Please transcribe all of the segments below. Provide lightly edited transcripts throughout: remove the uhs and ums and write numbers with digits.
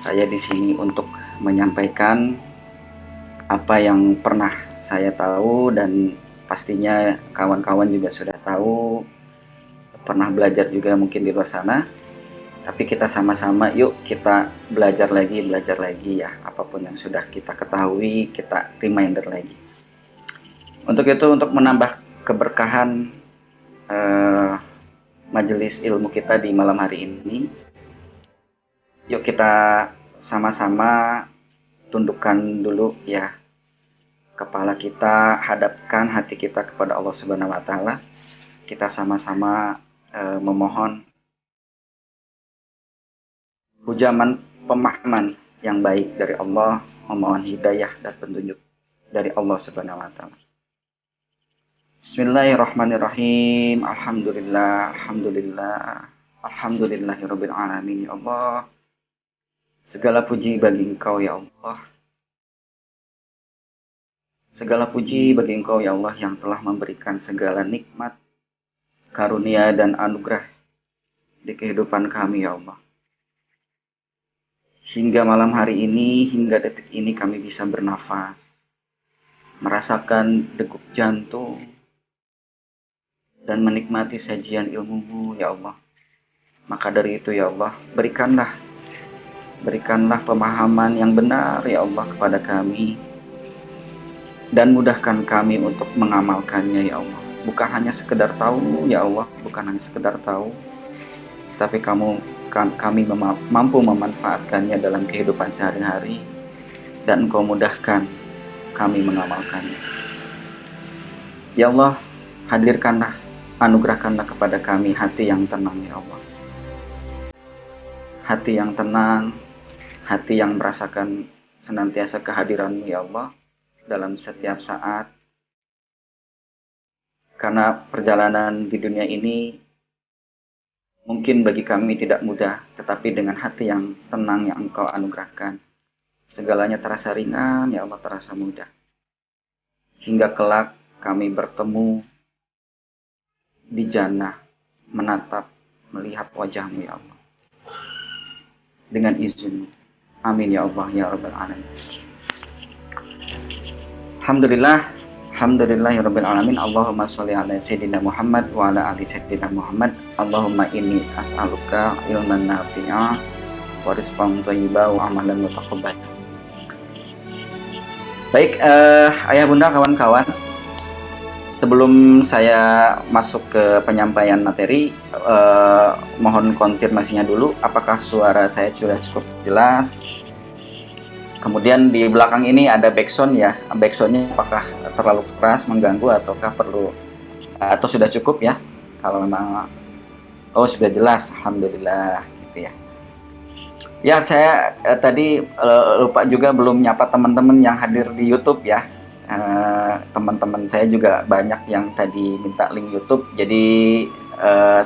Saya di sini untuk menyampaikan apa yang pernah saya tahu dan pastinya kawan-kawan juga sudah tahu, pernah belajar juga mungkin di luar sana. Tapi kita sama-sama yuk kita belajar lagi ya. Apapun yang sudah kita ketahui, kita reminder lagi. Untuk itu, untuk menambah keberkahan majelis ilmu kita di malam hari ini, yuk kita sama-sama tundukkan dulu ya kepala kita, hadapkan hati kita kepada Allah Subhanahu wa taala. Kita sama-sama memohon hujaman pemahaman yang baik dari Allah, memohon hidayah dan petunjuk dari Allah Subhanahu wa taala. Bismillahirrahmanirrahim. Alhamdulillahirabbil alamin. Ya Allah, segala puji bagi Engkau ya Allah. Segala puji bagi Engkau ya Allah yang telah memberikan segala nikmat, karunia dan anugerah di kehidupan kami ya Allah. Hingga malam hari ini, hingga detik ini kami bisa bernafas, merasakan degup jantung, dan menikmati sajian ilmu-Mu ya Allah. Maka dari itu ya Allah, berikanlah pemahaman yang benar ya Allah kepada kami, dan mudahkan kami untuk mengamalkannya ya Allah. Bukan hanya sekedar tahu ya Allah, bukan hanya sekedar tahu, tapi kami mampu memanfaatkannya dalam kehidupan sehari-hari, dan Engkau mudahkan kami mengamalkannya. Ya Allah, hadirkanlah, anugerahkanlah kepada kami hati yang tenang ya Allah. Hati yang tenang, hati yang merasakan senantiasa kehadiran-Mu ya Allah dalam setiap saat. Karena perjalanan di dunia ini mungkin bagi kami tidak mudah, tetapi dengan hati yang tenang yang Engkau anugerahkan, segalanya terasa ringan ya Allah, terasa mudah. Hingga kelak kami bertemu di jannah, menatap, melihat wajah-Mu ya Allah, dengan izin-Mu. Amin ya Allah ya Rabbal Alamin. Alhamdulillahirabbil alamin. Allahumma sholli ala sayyidina Muhammad wa ala ali sayyidina Muhammad. Allahumma inni as'aluka ilman nafi'a wa rizqan thayyiban wa amalan mutaqabbal. Baik, ayah bunda, kawan-kawan, sebelum saya masuk ke penyampaian materi, mohon konfirmasinya dulu apakah suara saya sudah cukup jelas. Kemudian di belakang ini ada backsound ya. Backsoundnya apakah terlalu keras, mengganggu, ataukah perlu, atau sudah cukup ya? Kalau memang sudah jelas, alhamdulillah gitu ya. Ya, saya tadi lupa juga belum nyapa teman-teman yang hadir di YouTube ya. Teman-teman saya juga banyak yang tadi minta link YouTube. Jadi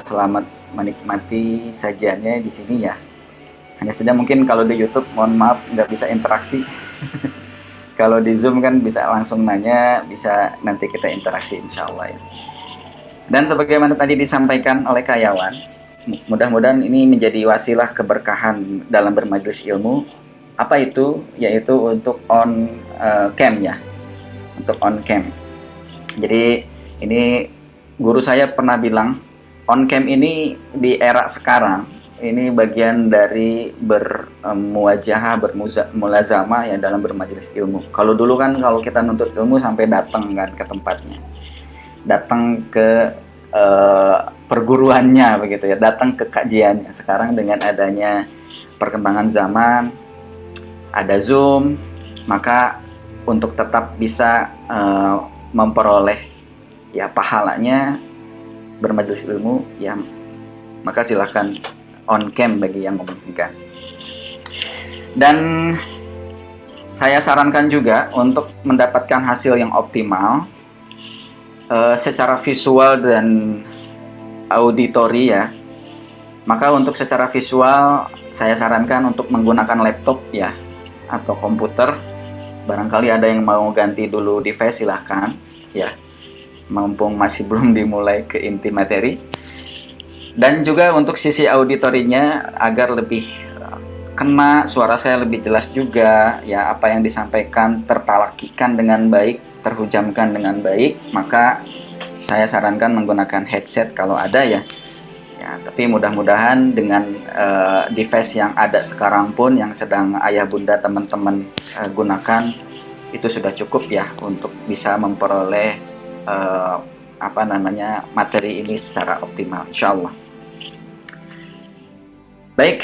selamat menikmati sajiannya di sini ya. Hanya saja mungkin kalau di YouTube, mohon maaf nggak bisa interaksi. Kalau di Zoom kan bisa langsung nanya, bisa nanti kita interaksi insya Allah ya. Dan sebagaimana tadi disampaikan oleh Kayawan, mudah-mudahan ini menjadi wasilah keberkahan dalam bermajelis ilmu. Apa itu? Yaitu untuk on cam ya. Untuk on cam. Jadi ini guru saya pernah bilang, on cam ini di era sekarang ini bagian dari bermuwajahah, bermulazamah ya dalam bermajelis ilmu. Kalau dulu kan kalau kita nuntut ilmu sampai datang kan ke tempatnya, datang ke perguruannya begitu ya, datang ke kajiannya. Sekarang dengan adanya perkembangan zaman, ada Zoom, maka untuk tetap bisa memperoleh ya pahalanya bermajelis ilmu ya, maka silahkan on cam bagi yang memungkinkan. Dan saya sarankan juga untuk mendapatkan hasil yang optimal secara visual dan auditori ya. Maka untuk secara visual saya sarankan untuk menggunakan laptop ya, atau komputer. Barangkali ada yang mau ganti dulu device, silahkan ya, mumpung masih belum dimulai ke inti materi. Dan juga untuk sisi auditorinya agar lebih kena, suara saya lebih jelas juga, ya apa yang disampaikan tertalakikan dengan baik, terhujamkan dengan baik, maka saya sarankan menggunakan headset kalau ada ya. Ya, tapi mudah-mudahan dengan device yang ada sekarang pun yang sedang ayah bunda teman-teman gunakan itu sudah cukup ya untuk bisa memperoleh materi ini secara optimal, insyaallah. Baik,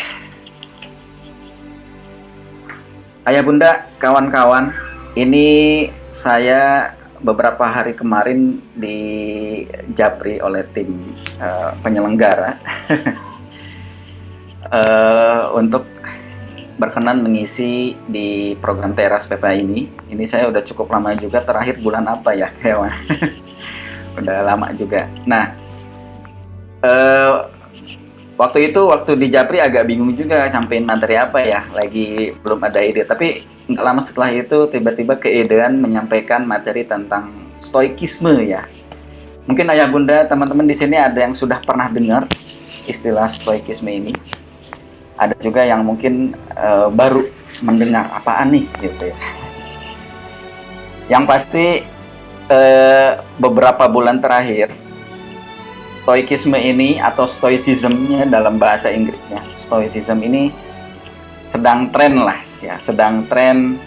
ayah bunda, kawan-kawan, ini saya beberapa hari kemarin dijabri oleh tim penyelenggara untuk berkenan mengisi di program Teras PPA ini. Ini saya udah cukup lama juga, terakhir bulan apa ya, hewan. Udah lama juga. Nah, waktu di Japri agak bingung juga sampein materi apa ya, lagi belum ada ide. Tapi nggak lama setelah itu tiba-tiba keidean menyampaikan materi tentang stoikisme ya. Mungkin ayah bunda teman-teman di sini ada yang sudah pernah dengar istilah stoikisme ini. Ada juga yang mungkin baru mendengar apaan nih gitu ya. Yang pasti beberapa bulan terakhir stoikisme ini atau stoicism-nya dalam bahasa Inggrisnya, stoicism ini sedang tren lah ya, sedang tren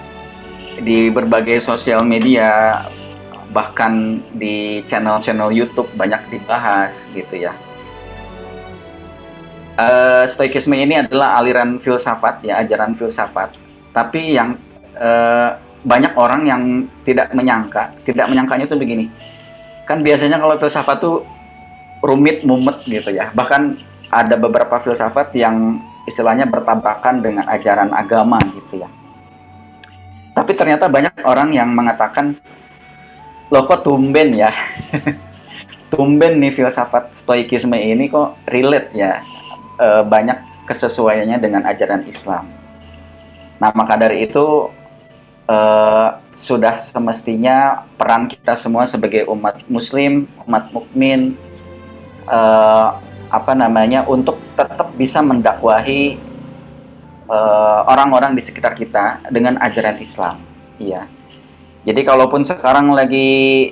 di berbagai sosial media, bahkan di channel-channel YouTube banyak dibahas gitu ya. Stoikisme ini adalah aliran filsafat ya, ajaran filsafat, tapi yang banyak orang yang tidak menyangkanya itu begini. Kan biasanya kalau filsafat tuh rumit, mumet gitu ya. Bahkan ada beberapa filsafat yang istilahnya bertabrakan dengan ajaran agama gitu ya. Tapi ternyata banyak orang yang mengatakan, loh kok tumben ya, tumben nih filsafat stoikisme ini kok relate ya, banyak kesesuaiannya dengan ajaran Islam. Nah maka dari itu sudah semestinya peran kita semua sebagai umat muslim, umat mukmin, untuk tetap bisa mendakwahi orang-orang di sekitar kita dengan ajaran Islam. Iya. Jadi kalaupun sekarang lagi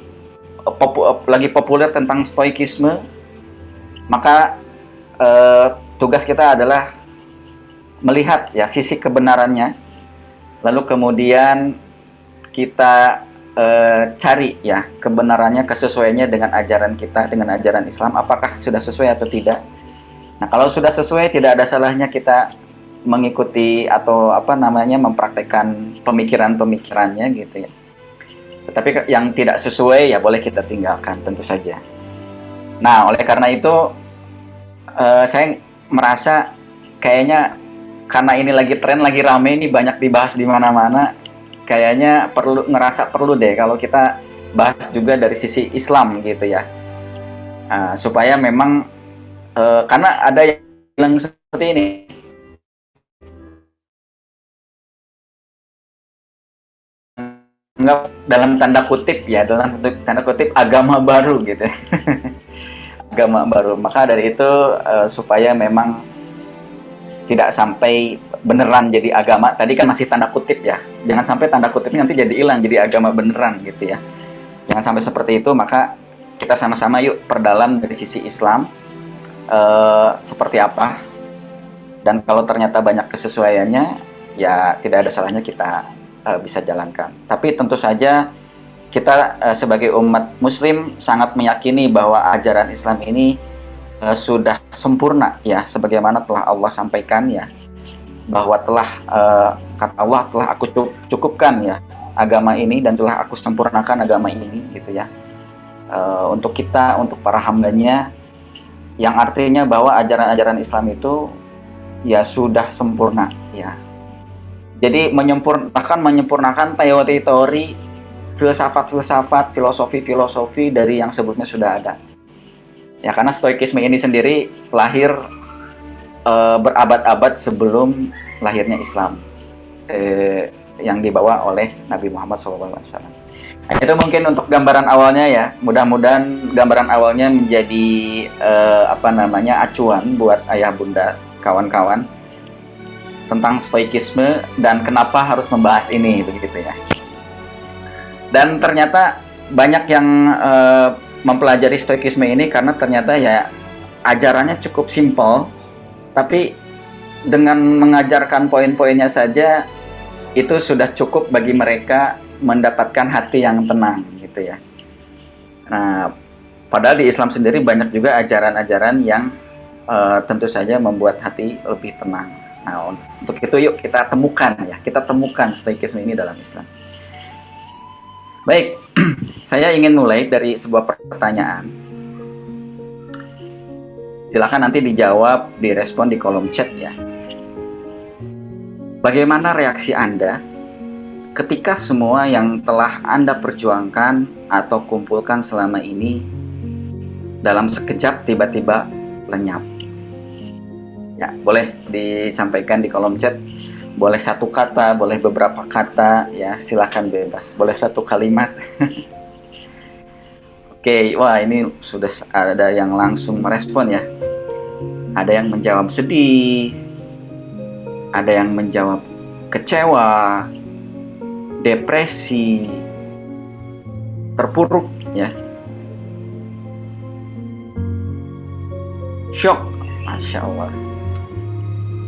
populer tentang stoikisme, maka tugas kita adalah melihat ya sisi kebenarannya, lalu kemudian kita cari ya kebenarannya, kesesuaiannya dengan ajaran kita, dengan ajaran Islam, apakah sudah sesuai atau tidak. Nah kalau sudah sesuai, tidak ada salahnya kita mengikuti atau mempraktekkan pemikirannya gitu ya. Tetapi yang tidak sesuai ya boleh kita tinggalkan tentu saja. Nah oleh karena itu saya merasa kayaknya karena ini lagi tren, lagi rame, ini banyak dibahas di mana-mana, kayaknya perlu deh kalau kita bahas juga dari sisi Islam gitu ya, supaya memang karena ada yang bilang seperti ini, nggak dalam tanda kutip agama baru gitu. Agama baru. Maka dari itu supaya memang tidak sampai beneran jadi agama, tadi kan masih tanda kutip ya, jangan sampai tanda kutipnya nanti jadi hilang, jadi agama beneran gitu ya, jangan sampai seperti itu. Maka kita sama-sama yuk perdalam dari sisi Islam seperti apa, dan kalau ternyata banyak kesesuaiannya ya tidak ada salahnya kita bisa jalankan. Tapi tentu saja kita sebagai umat muslim sangat meyakini bahwa ajaran Islam ini sudah sempurna ya, sebagaimana telah Allah sampaikan ya, bahwa kata Allah, telah aku cukupkan ya agama ini dan telah aku sempurnakan agama ini gitu ya, untuk kita, untuk para hambanya, yang artinya bahwa ajaran-ajaran Islam itu ya sudah sempurna ya. Jadi menyempurnakan teori-teori, filsafat-filsafat, filosofi-filosofi dari yang sebelumnya sudah ada. Ya karena stoikisme ini sendiri lahir berabad-abad sebelum lahirnya Islam, yang dibawa oleh Nabi Muhammad SAW. Nah, itu mungkin untuk gambaran awalnya ya. Mudah-mudahan gambaran awalnya menjadi acuan buat ayah bunda, kawan-kawan. tentang stoikisme dan kenapa harus membahas ini begitu ya. Dan ternyata banyak yang mempelajari stoikisme ini karena ternyata ya ajarannya cukup simpel, tapi dengan mengajarkan poin-poinnya saja itu sudah cukup bagi mereka mendapatkan hati yang tenang gitu ya. Nah, padahal di Islam sendiri banyak juga ajaran-ajaran yang tentu saja membuat hati lebih tenang. Nah, untuk itu yuk kita temukan stoikisme ini dalam Islam. Baik, saya ingin mulai dari sebuah pertanyaan. Silakan nanti dijawab, direspon di kolom chat ya. Bagaimana reaksi Anda ketika semua yang telah Anda perjuangkan atau kumpulkan selama ini dalam sekejap tiba-tiba lenyap? Ya, boleh disampaikan di kolom chat. Boleh satu kata, boleh beberapa kata, ya silakan bebas. Boleh satu kalimat. Oke, wah ini sudah ada yang langsung merespon ya. Ada yang menjawab sedih, ada yang menjawab kecewa, depresi, terpuruk ya, shock, Masya Allah,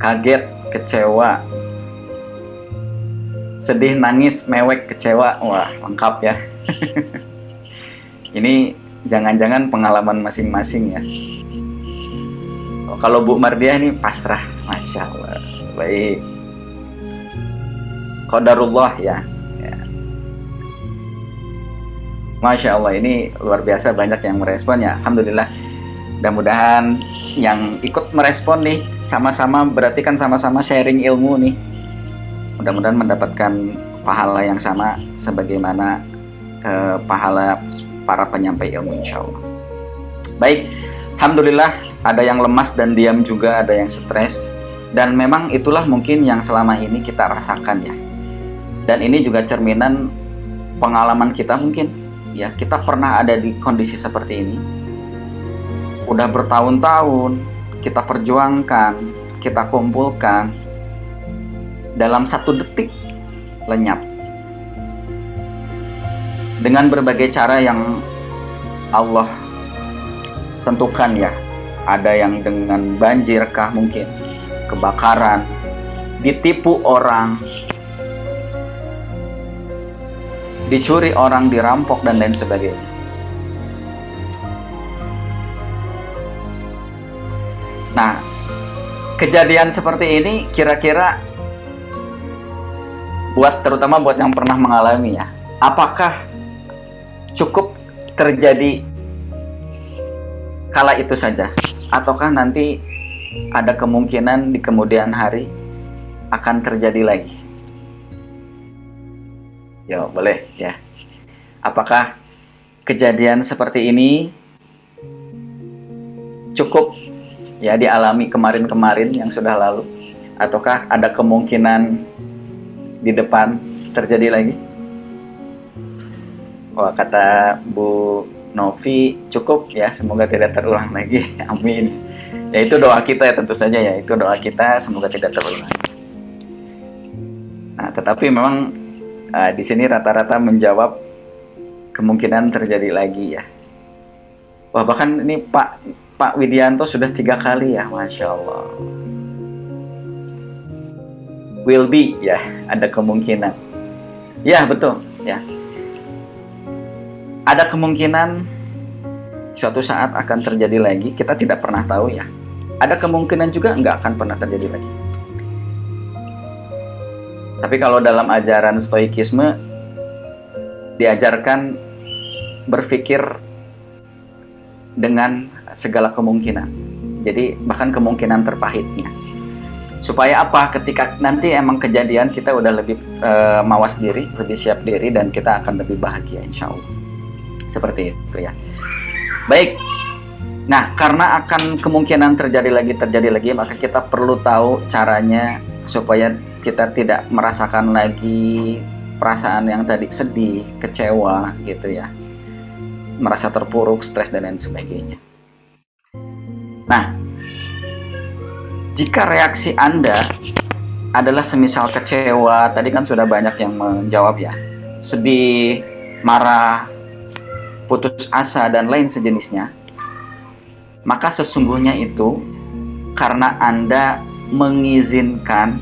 kaget, kecewa, sedih, nangis, mewek, kecewa. Wah, lengkap ya. Ini jangan-jangan pengalaman masing-masing ya. Kalau Bu Mardiah ini pasrah, Masya Allah. Baik. Qadarullah ya. Masya Allah, ini luar biasa banyak yang merespon ya. Alhamdulillah. Mudah-mudahan yang ikut merespon nih sama-sama, berarti kan sama-sama sharing ilmu nih. Mudah-mudahan mendapatkan pahala yang sama sebagaimana pahala para penyampai ilmu, insya Allah. Baik, alhamdulillah ada yang lemas dan diam juga, ada yang stres. Dan memang itulah mungkin yang selama ini kita rasakan ya. Dan ini juga cerminan pengalaman kita mungkin ya. Kita pernah ada di kondisi seperti ini. Udah bertahun-tahun kita perjuangkan, kita kumpulkan, dalam 1 detik lenyap. Dengan berbagai cara yang Allah tentukan ya. Ada yang dengan banjir kah mungkin, kebakaran, ditipu orang, dicuri orang, dirampok dan lain sebagainya. Nah, kejadian seperti ini kira-kira terutama buat yang pernah mengalami ya, apakah cukup terjadi kala itu saja, ataukah nanti ada kemungkinan di kemudian hari akan terjadi lagi? Yo, boleh ya. Apakah kejadian seperti ini cukup ya dialami kemarin-kemarin yang sudah lalu, ataukah ada kemungkinan di depan terjadi lagi? Wah, kata Bu Novi cukup ya, semoga tidak terulang lagi. Amin. Ya itu doa kita ya, tentu saja ya, itu doa kita semoga tidak terulang. Nah, tetapi memang di sini rata-rata menjawab kemungkinan terjadi lagi ya. Wah, bahkan ini Pak Widianto sudah 3 kali ya, Masya Allah. Will be ya, ada kemungkinan. Ya betul ya. Ada kemungkinan suatu saat akan terjadi lagi, kita tidak pernah tahu ya. Ada kemungkinan juga nggak akan pernah terjadi lagi. Tapi kalau dalam ajaran stoikisme diajarkan berpikir dengan segala kemungkinan. Jadi bahkan kemungkinan terpahitnya. Supaya apa? Ketika nanti emang kejadian, kita udah lebih mawas diri, lebih siap diri, dan kita akan lebih bahagia insya Allah. Seperti itu ya. Baik. Nah, karena akan kemungkinan terjadi lagi, maka kita perlu tahu caranya supaya kita tidak merasakan lagi perasaan yang tadi sedih, kecewa gitu ya. Merasa terpuruk, stres dan lain sebagainya. Nah, jika reaksi Anda adalah semisal kecewa, tadi kan sudah banyak yang menjawab ya, sedih, marah, putus asa, dan lain sejenisnya, maka sesungguhnya itu karena Anda mengizinkan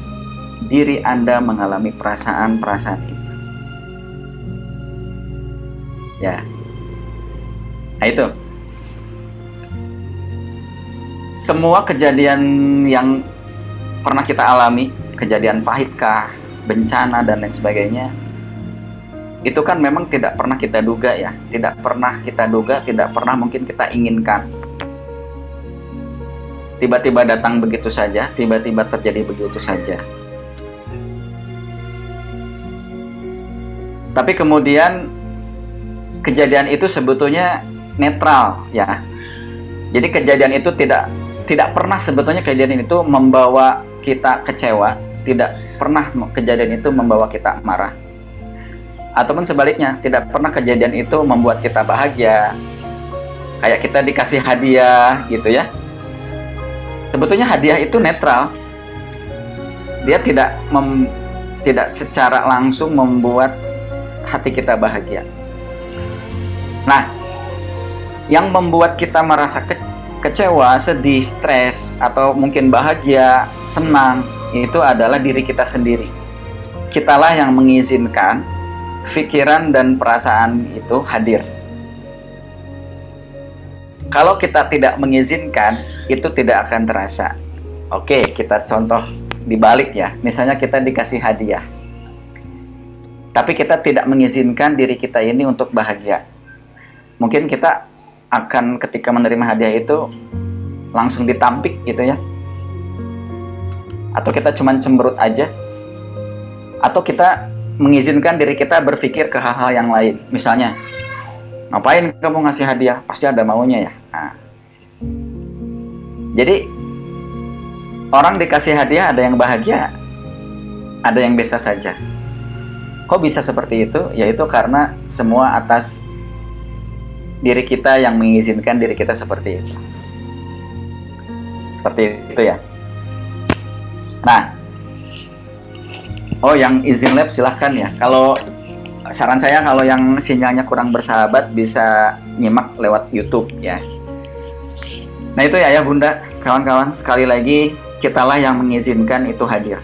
diri Anda mengalami perasaan-perasaan itu. Ya. Nah itu. Semua kejadian yang pernah kita alami, kejadian pahitkah, bencana, dan lain sebagainya, itu kan memang tidak pernah kita duga ya. Tidak pernah kita duga, tidak pernah mungkin kita inginkan. Tiba-tiba datang begitu saja, tiba-tiba terjadi begitu saja. Tapi kemudian kejadian itu sebetulnya netral ya. Jadi kejadian itu tidak pernah sebetulnya kejadian itu membawa kita kecewa, tidak pernah kejadian itu membawa kita marah. Ataupun sebaliknya, tidak pernah kejadian itu membuat kita bahagia. Kayak kita dikasih hadiah gitu ya. Sebetulnya hadiah itu netral. Dia tidak secara langsung membuat hati kita bahagia. Nah, yang membuat kita merasa kecewa, sedih, stres, atau mungkin bahagia, senang, itu adalah diri kita sendiri. Kitalah yang mengizinkan pikiran dan perasaan itu hadir. Kalau kita tidak mengizinkan, itu tidak akan terasa. Oke, kita contoh dibalik ya. Misalnya kita dikasih hadiah, tapi kita tidak mengizinkan diri kita ini untuk bahagia. Mungkin kita akan ketika menerima hadiah itu langsung ditampik gitu ya. Atau kita cuman cemberut aja. Atau kita mengizinkan diri kita berpikir ke hal-hal yang lain. Misalnya, ngapain kamu ngasih hadiah? Pasti ada maunya ya. Nah. Jadi, orang dikasih hadiah ada yang bahagia, ada yang biasa saja. Kok bisa seperti itu? Yaitu karena semua atas diri kita yang mengizinkan diri kita seperti itu. Seperti itu ya. Nah, yang izin lab silahkan ya. Kalau saran saya, kalau yang sinyalnya kurang bersahabat bisa nyimak lewat YouTube ya. Nah itu ya bunda, kawan-kawan, sekali lagi kitalah yang mengizinkan itu hadir.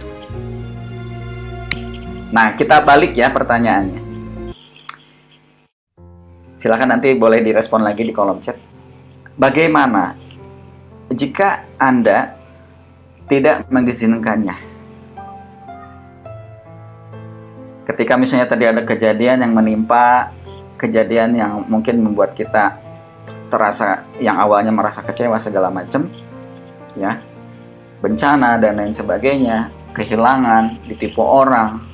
Nah kita balik ya pertanyaannya. Silakan nanti boleh direspon lagi di kolom chat. Bagaimana jika Anda tidak mengizinkannya? Ketika misalnya tadi ada kejadian yang menimpa, kejadian yang mungkin membuat kita terasa, yang awalnya merasa kecewa segala macam, ya, bencana dan lain sebagainya, kehilangan, ditipu orang.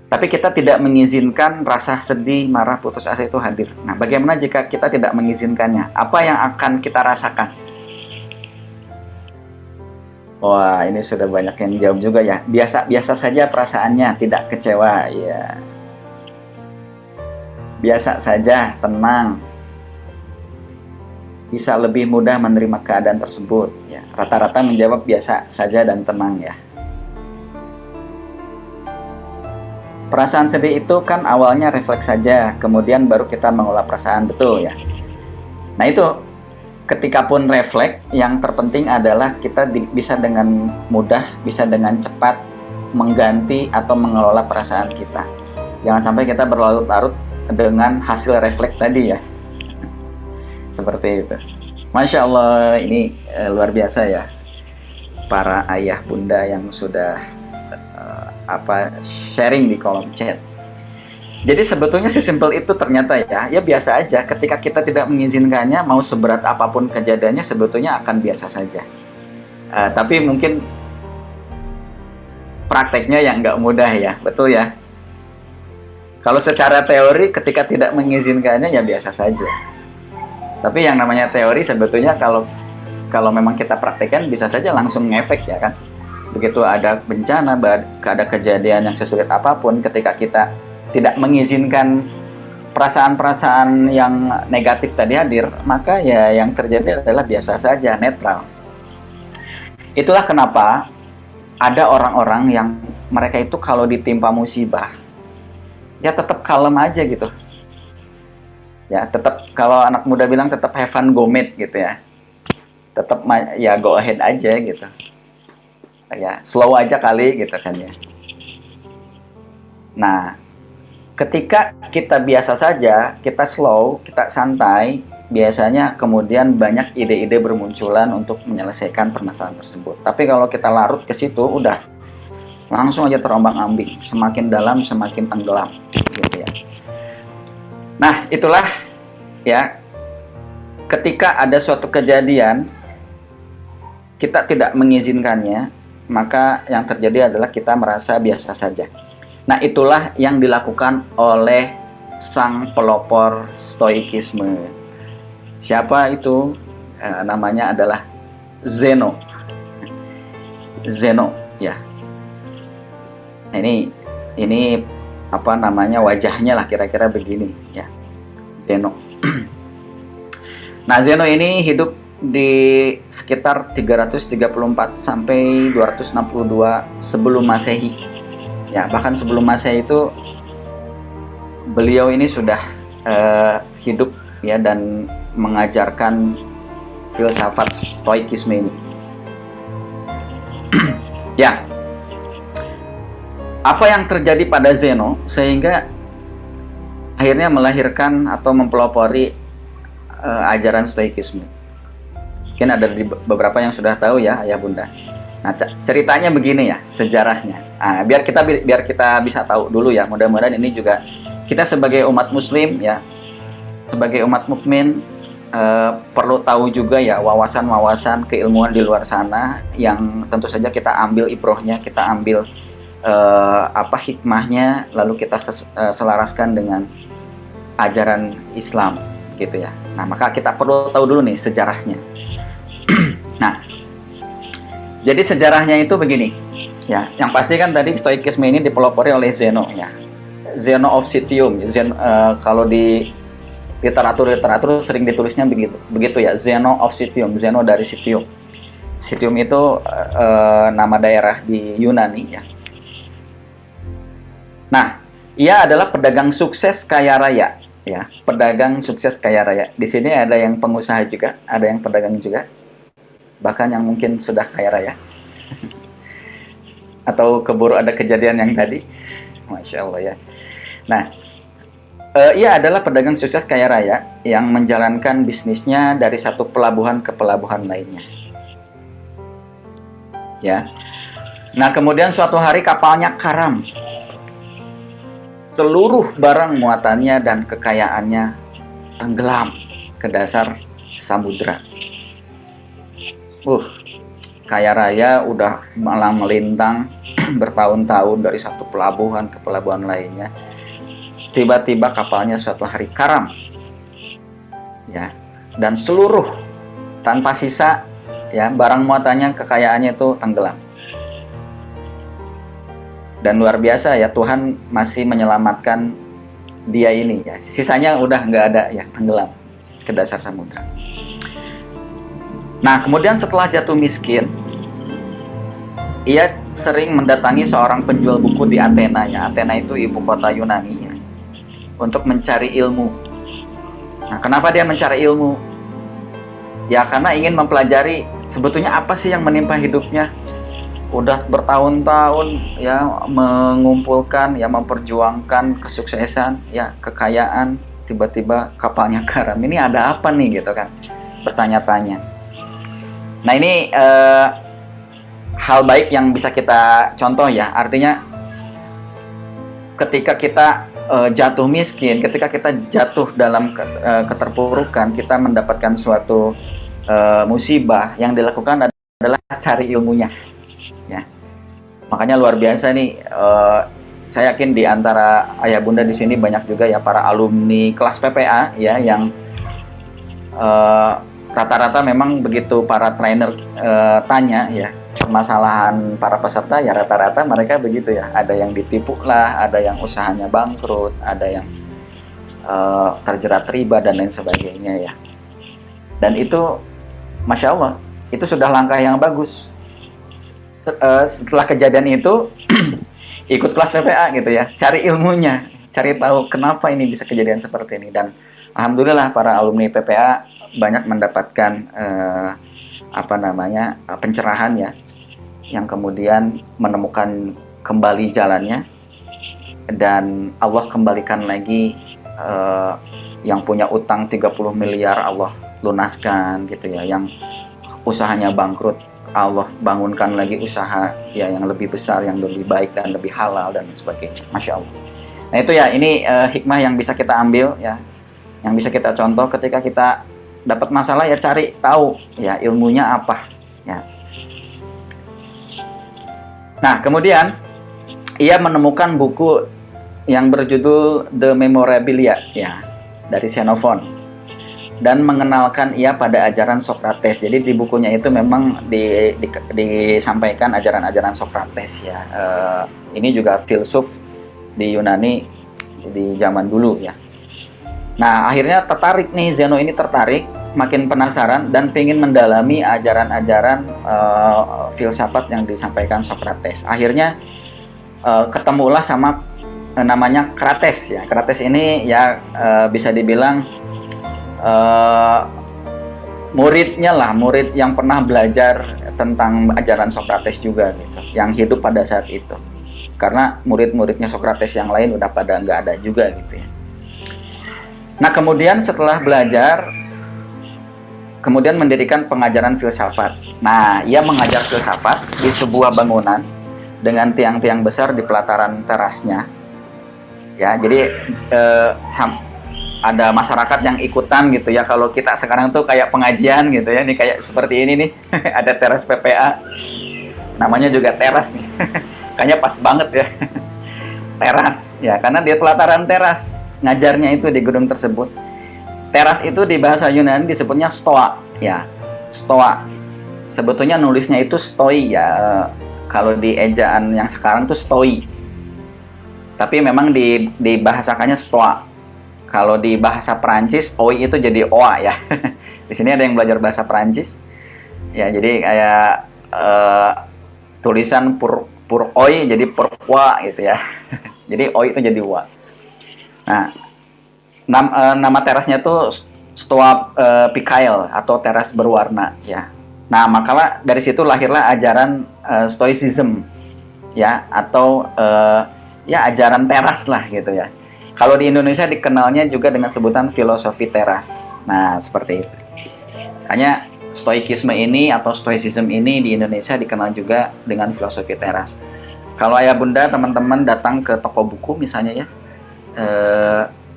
Tapi kita tidak mengizinkan rasa sedih, marah, putus asa itu hadir. Nah, bagaimana jika kita tidak mengizinkannya? Apa yang akan kita rasakan? Wah, ini sudah banyak yang jawab juga ya. Biasa-biasa saja perasaannya, tidak kecewa, ya. Biasa saja, tenang. Bisa lebih mudah menerima keadaan tersebut, ya. Rata-rata menjawab biasa saja dan tenang ya. Perasaan sedih itu kan awalnya refleks saja, kemudian baru kita mengolah perasaan, betul ya. Nah itu, ketika pun refleks, yang terpenting adalah kita bisa dengan mudah, bisa dengan cepat mengganti atau mengelola perasaan kita. Jangan sampai kita berlarut-larut dengan hasil refleks tadi ya. Seperti itu. Masya Allah, ini luar biasa ya. Para ayah bunda yang sudah sharing di kolom chat. Jadi sebetulnya sesimpel itu ternyata ya. Ya biasa aja, ketika kita tidak mengizinkannya, mau seberat apapun kejadiannya sebetulnya akan biasa saja. Tapi mungkin prakteknya yang nggak mudah ya, betul ya. Kalau secara teori ketika tidak mengizinkannya ya biasa saja. Tapi yang namanya teori sebetulnya kalau memang kita praktekkan bisa saja langsung ngefek ya kan. Begitu ada bencana, ada kejadian yang sesulit apapun, ketika kita tidak mengizinkan perasaan-perasaan yang negatif tadi hadir, maka ya yang terjadi adalah biasa saja, netral. Itulah kenapa ada orang-orang yang mereka itu kalau ditimpa musibah, ya tetap kalem aja gitu. Ya tetap, kalau anak muda bilang tetap have fun, go mad gitu ya. Tetap ya go ahead aja gitu. Ya slow aja kali gitu kan ya. Nah, ketika kita biasa saja, kita slow, kita santai, biasanya kemudian banyak ide-ide bermunculan untuk menyelesaikan permasalahan tersebut. Tapi kalau kita larut ke situ, udah langsung aja terombang-ambing, semakin dalam semakin tenggelam, gitu ya. Nah, itulah ya, ketika ada suatu kejadian kita tidak mengizinkannya, maka yang terjadi adalah kita merasa biasa saja. Nah, itulah yang dilakukan oleh sang pelopor stoikisme. Siapa itu? Namanya adalah Zeno. Zeno, ya. Nah, ini apa namanya, wajahnya lah kira-kira begini, ya. Zeno. Nah, Zeno ini hidup di sekitar 334 sampai 262 sebelum Masehi. Ya, bahkan sebelum Masehi itu beliau ini sudah hidup ya dan mengajarkan filsafat stoikisme ini. Ya, apa yang terjadi pada Zeno sehingga akhirnya melahirkan atau mempelopori ajaran stoikisme? Mungkin ada beberapa yang sudah tahu ya, ayah bunda. Nah, ceritanya begini ya, sejarahnya. Nah, biar kita bisa tahu dulu ya. Mudah-mudahan ini juga kita sebagai umat muslim ya, sebagai umat mukmin perlu tahu juga ya wawasan-wawasan keilmuan di luar sana yang tentu saja kita ambil ibrohnya, kita ambil hikmahnya, lalu kita selaraskan dengan ajaran Islam gitu ya. Nah, maka kita perlu tahu dulu nih sejarahnya. Nah, jadi sejarahnya itu begini ya. Yang pasti kan tadi stoikisme ini dipelopori oleh Zeno ya. Zeno of Citium. Kalau di literatur sering ditulisnya begitu ya, Zeno of Citium, Zeno dari Citium. Citium itu nama daerah di Yunani ya. Nah, ia adalah pedagang sukses kaya raya ya, pedagang sukses kaya raya. Di sini ada yang pengusaha juga, ada yang pedagang juga, bahkan yang mungkin sudah kaya raya. Atau keburu ada kejadian yang tadi, Masya Allah ya. Nah, ia adalah pedagang sukses kaya raya yang menjalankan bisnisnya dari satu pelabuhan ke pelabuhan lainnya. Ya. Nah, kemudian suatu hari kapalnya karam. Seluruh barang muatannya dan kekayaannya tenggelam ke dasar samudra. Kaya raya udah malang melintang bertahun-tahun dari satu pelabuhan ke pelabuhan lainnya. Tiba-tiba kapalnya suatu hari karam, ya, dan seluruh tanpa sisa, ya, barang muatannya, kekayaannya itu tenggelam. Dan luar biasa ya, Tuhan masih menyelamatkan dia ini ya. Sisanya udah nggak ada ya, tenggelam ke dasar samudra. Nah, kemudian setelah jatuh miskin, ia sering mendatangi seorang penjual buku di Athena ya. Athena itu ibu kota Yunani ya, untuk mencari ilmu. Nah, kenapa dia mencari ilmu? Ya karena ingin mempelajari sebetulnya apa sih yang menimpa hidupnya. Udah bertahun-tahun ya mengumpulkan, ya memperjuangkan kesuksesan, ya kekayaan, tiba-tiba kapalnya karam. Ini ada apa nih gitu kan? Bertanya-tanya. Nah, ini hal baik yang bisa kita contoh ya. Artinya ketika kita jatuh miskin, ketika kita jatuh dalam keterpurukan, kita mendapatkan suatu musibah, yang dilakukan adalah cari ilmunya ya. Makanya luar biasa nih, saya yakin di antara ayah bunda di sini banyak juga ya para alumni kelas PPA ya, yang rata-rata memang begitu para trainer tanya ya permasalahan para peserta, ya rata-rata mereka begitu ya. Ada yang ditipu lah, ada yang usahanya bangkrut, ada yang terjerat riba dan lain sebagainya ya. Dan itu Masya Allah, itu sudah langkah yang bagus Setelah kejadian itu ikut kelas PPA gitu ya, cari ilmunya, cari tahu kenapa ini bisa kejadian seperti ini. Dan alhamdulillah para alumni PPA banyak mendapatkan pencerahan ya, yang kemudian menemukan kembali jalannya, dan Allah kembalikan lagi yang punya utang 30 miliar Allah lunaskan gitu ya, yang usahanya bangkrut Allah bangunkan lagi usaha ya yang lebih besar, yang lebih baik dan lebih halal dan sebagainya. Masya Allah. Nah itu ya, ini hikmah yang bisa kita ambil ya, yang bisa kita contoh ketika kita dapat masalah ya, cari tahu ya ilmunya apa ya. Nah kemudian ia menemukan buku yang berjudul The Memorabilia ya dari Xenophon, dan mengenalkan ia pada ajaran Socrates. Jadi di bukunya itu memang disampaikan ajaran-ajaran Socrates ya. Ini juga filsuf di Yunani di zaman dulu ya. Nah akhirnya tertarik nih, Zeno ini tertarik, makin penasaran dan pengen mendalami ajaran-ajaran filsafat yang disampaikan Socrates. Akhirnya ketemulah sama namanya Krates ya. Krates ini ya bisa dibilang muridnya lah, murid yang pernah belajar tentang ajaran Socrates juga gitu, yang hidup pada saat itu. Karena murid-muridnya Socrates yang lain udah pada nggak ada juga gitu ya. Nah kemudian setelah belajar, kemudian mendirikan pengajaran filsafat. Nah ia mengajar filsafat di sebuah bangunan dengan tiang-tiang besar di pelataran terasnya. Ya jadi ada masyarakat yang ikutan gitu ya. Kalau kita sekarang tuh kayak pengajian gitu ya, nih kayak seperti ini nih. Ada teras PPA, namanya juga teras nih. Kayaknya pas banget ya. Teras ya, karena dia pelataran teras, ngajarnya itu di gedung tersebut. Teras itu di bahasa Yunani disebutnya stoa ya. Stoa sebetulnya nulisnya itu stoi ya, kalau di ejaan yang sekarang tuh stoi, tapi memang dibahasakannya stoa. Kalau di bahasa Perancis, oi itu jadi oa ya. Di sini ada yang belajar bahasa Perancis. Ya, jadi kayak tulisan pur oi jadi pur wa gitu ya. Jadi oi itu jadi wa. Nah, nama terasnya tuh Stoa Pikail atau teras berwarna ya. Nah, maka dari situ lahirlah ajaran Stoicism ya, atau ya ajaran teras lah gitu ya. Kalau di Indonesia dikenalnya juga dengan sebutan filosofi teras. Nah, seperti itu. Hanya stoikisme ini atau stoicism ini di Indonesia dikenal juga dengan filosofi teras. Kalau ayah bunda teman-teman datang ke toko buku misalnya ya,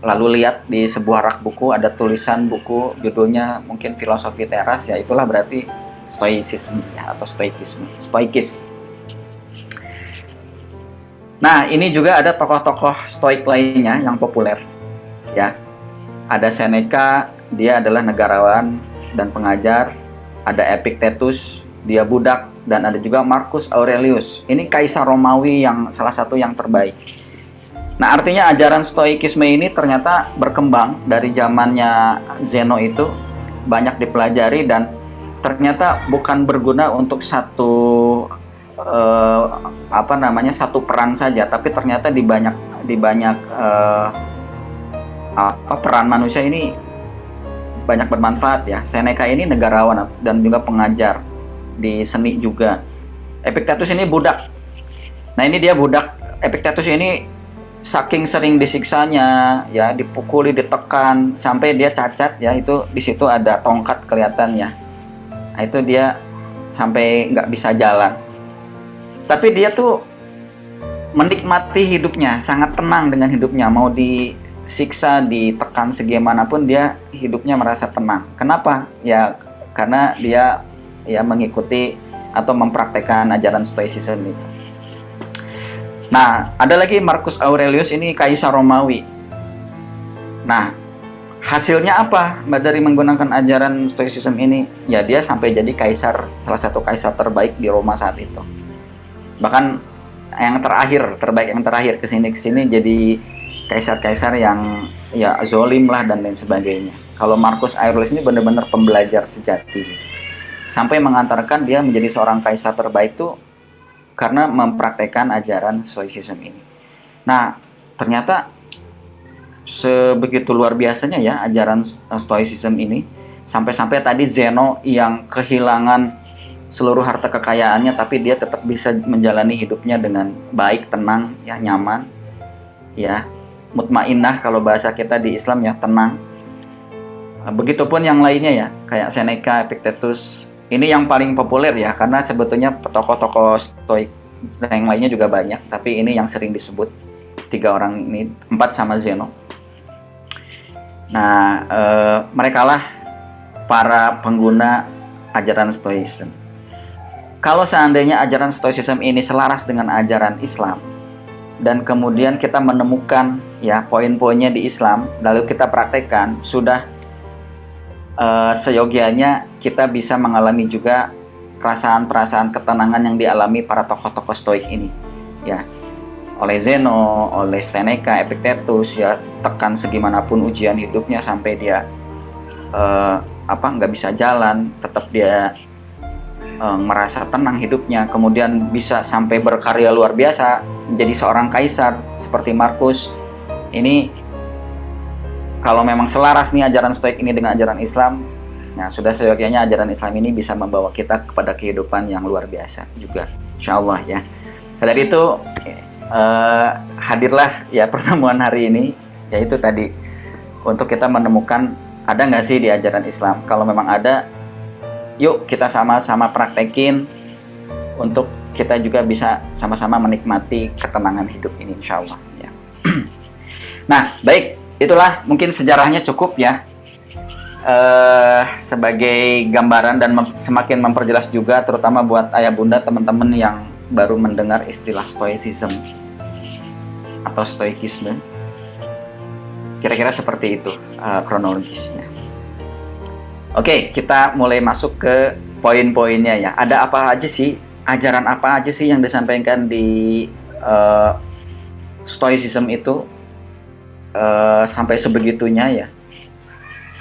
lalu lihat di sebuah rak buku ada tulisan buku judulnya mungkin filosofi teras, ya itulah berarti stoicism ya, atau stoikis. Nah, ini juga ada tokoh-tokoh stoik lainnya yang populer ya. Ada Seneca, dia adalah negarawan dan pengajar. Ada Epictetus, dia budak. Dan ada juga Marcus Aurelius, ini kaisar Romawi yang salah satu yang terbaik. Nah, artinya ajaran stoikisme ini ternyata berkembang dari zamannya Zeno itu, banyak dipelajari dan ternyata bukan berguna untuk satu satu peran saja, tapi ternyata di banyak peran manusia ini banyak bermanfaat ya. Seneca ini negarawan dan juga pengajar di seni juga. Epictetus ini budak. Nah, ini dia budak. Epictetus ini saking sering disiksanya ya, dipukuli, ditekan sampai dia cacat ya, itu di situ ada tongkat kelihatan ya. Nah, itu dia sampai nggak bisa jalan. Tapi dia tuh menikmati hidupnya, sangat tenang dengan hidupnya. Mau disiksa, ditekan segimanapun dia hidupnya merasa tenang. Kenapa? Ya karena dia ya mengikuti atau mempraktekkan ajaran stoicism itu. Nah, ada lagi Marcus Aurelius, ini kaisar Romawi. Nah, hasilnya apa dari menggunakan ajaran stoicism ini? Ya dia sampai jadi kaisar, salah satu kaisar terbaik di Roma saat itu. Bahkan yang terbaik yang terakhir kesini jadi kaisar-kaisar yang ya zolim lah dan lain sebagainya. Kalau Marcus Aurelius ini benar-benar pembelajar sejati, sampai mengantarkan dia menjadi seorang kaisar terbaik tuh karena mempraktekkan ajaran Stoicism ini. Nah, ternyata sebegitu luar biasanya ya ajaran Stoicism ini, sampai-sampai tadi Zeno yang kehilangan seluruh harta kekayaannya tapi dia tetap bisa menjalani hidupnya dengan baik, tenang, ya, nyaman, ya, mutmainnah kalau bahasa kita di Islam, ya, tenang. Begitupun yang lainnya ya, kayak Seneca, Epictetus. Ini yang paling populer ya, karena sebetulnya tokoh-tokoh Stoik yang lainnya juga banyak, tapi ini yang sering disebut 3 orang ini, 4 sama Zeno. Nah, merekalah para pengguna ajaran Stoicism. Kalau seandainya ajaran Stoicism ini selaras dengan ajaran Islam, dan kemudian kita menemukan ya poin-poinnya di Islam, lalu kita praktekkan, sudah seyogianya kita bisa mengalami juga perasaan-perasaan ketenangan yang dialami para tokoh-tokoh Stoik ini, ya, oleh Zeno, oleh Seneca, Epictetus, ya, tekan segimanapun ujian hidupnya sampai dia nggak bisa jalan, tetap dia merasa tenang hidupnya, kemudian bisa sampai berkarya luar biasa, menjadi seorang kaisar seperti Marcus. Ini kalau memang selaras nih ajaran Stoik ini dengan ajaran Islam, nah sudah seyogianya ajaran Islam ini bisa membawa kita kepada kehidupan yang luar biasa juga, insya Allah ya. Dari itu hadirlah ya pertemuan hari ini, yaitu tadi untuk kita menemukan ada nggak sih di ajaran Islam. Kalau memang ada, yuk kita sama-sama praktekin untuk kita juga bisa sama-sama menikmati ketenangan hidup ini, insya Allah ya. Nah, baik, itulah mungkin sejarahnya cukup ya, sebagai gambaran dan semakin memperjelas juga, terutama buat ayah bunda teman-teman yang baru mendengar istilah Stoicism atau Stoikisme. Kira-kira seperti itu kronologisnya. Oke, kita mulai masuk ke poin-poinnya ya. Ada apa aja sih, ajaran apa aja sih yang disampaikan di Stoicism itu sampai sebegitunya ya.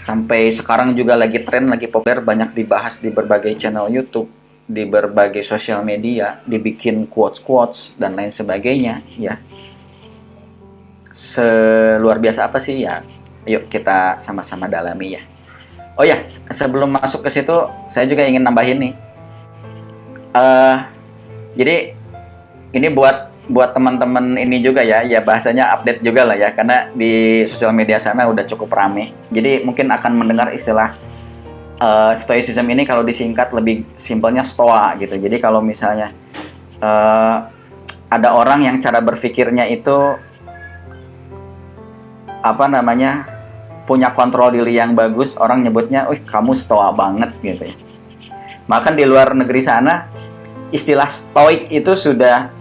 Sampai sekarang juga lagi tren, lagi populer, banyak dibahas di berbagai channel YouTube, di berbagai sosial media, dibikin quotes-quotes dan lain sebagainya ya. Seluar biasa apa sih ya? Yuk kita sama-sama dalami ya. Oh ya, sebelum masuk ke situ, saya juga ingin nambahin nih. Jadi ini buat teman-teman ini juga ya bahasanya update juga lah ya, karena di sosial media sana udah cukup rame. Jadi mungkin akan mendengar istilah Stoicism ini kalau disingkat lebih simpelnya Stoa gitu. Jadi kalau misalnya ada orang yang cara berpikirnya itu punya kontrol diri yang bagus, orang nyebutnya, kamu Stoa banget gitu ya. Bahkan di luar negeri sana istilah stoik itu sudah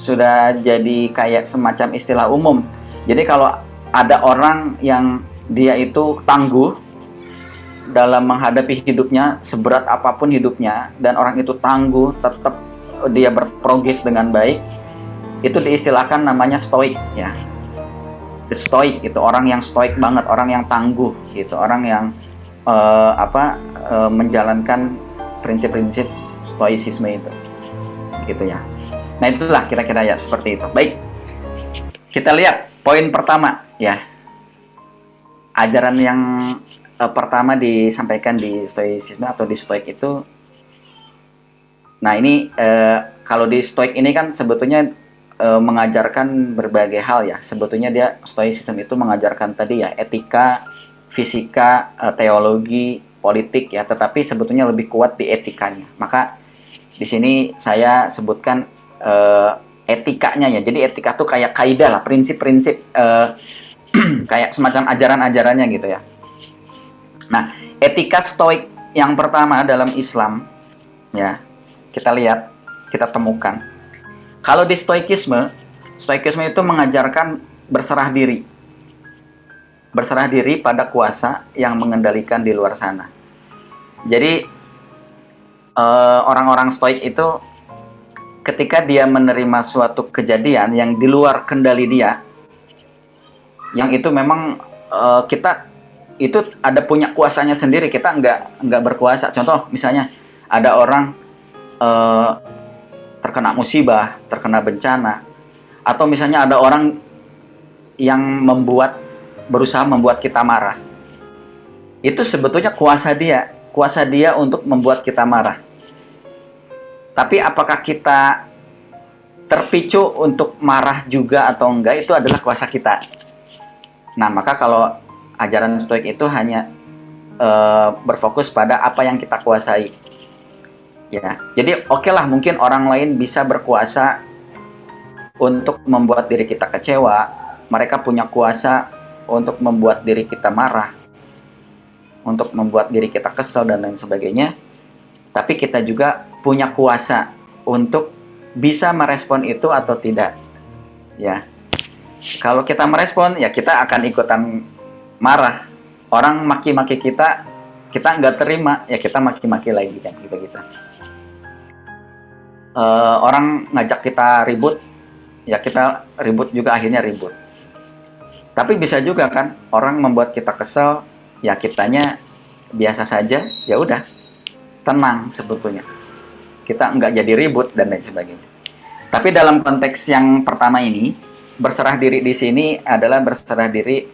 jadi kayak semacam istilah umum. Jadi kalau ada orang yang dia itu tangguh dalam menghadapi hidupnya, seberat apapun hidupnya, dan orang itu tangguh, tetap dia berprogres dengan baik, itu diistilahkan namanya stoik ya. The stoik itu orang yang stoik banget, orang yang tangguh gitu, orang yang menjalankan prinsip-prinsip stoicisme itu gitu ya. Nah itulah kira-kira ya seperti itu. Baik, kita lihat poin pertama ya. Ajaran yang pertama disampaikan di stoicisme atau di stoik itu. Nah ini kalau di stoik ini kan sebetulnya mengajarkan berbagai hal ya. Sebetulnya dia stoicism itu mengajarkan tadi ya etika, fisika, teologi, politik ya, tetapi sebetulnya lebih kuat di etikanya. Maka di sini saya sebutkan etikanya ya. Jadi etika tuh kayak kaidah lah, prinsip-prinsip kayak semacam ajaran-ajarannya gitu ya. Nah, etika stoik yang pertama dalam Islam ya, kita lihat, kita temukan. Kalau di stoikisme itu mengajarkan berserah diri. Berserah diri pada kuasa yang mengendalikan di luar sana. Jadi orang-orang stoik itu ketika dia menerima suatu kejadian yang di luar kendali dia, yang itu memang kita itu ada punya kuasanya sendiri, kita nggak berkuasa. Contoh misalnya ada orang terkena musibah, terkena bencana, atau misalnya ada orang yang berusaha membuat kita marah. Itu sebetulnya kuasa dia untuk membuat kita marah. Tapi apakah kita terpicu untuk marah juga atau enggak, itu adalah kuasa kita. Nah, maka kalau ajaran Stoik itu hanya berfokus pada apa yang kita kuasai. Ya, jadi oke lah, mungkin orang lain bisa berkuasa untuk membuat diri kita kecewa. Mereka punya kuasa untuk membuat diri kita marah, untuk membuat diri kita kesal dan lain sebagainya. Tapi kita juga punya kuasa untuk bisa merespon itu atau tidak. Ya, kalau kita merespon, ya kita akan ikutan marah. Orang maki-maki kita nggak terima, ya kita maki-maki lagi kan, gitu. Orang ngajak kita ribut, ya kita ribut juga, akhirnya ribut. Tapi bisa juga kan orang membuat kita kesel, ya kitanya biasa saja, ya udah tenang sebetulnya. Kita nggak jadi ribut dan lain sebagainya. Tapi dalam konteks yang pertama ini, berserah diri di sini adalah berserah diri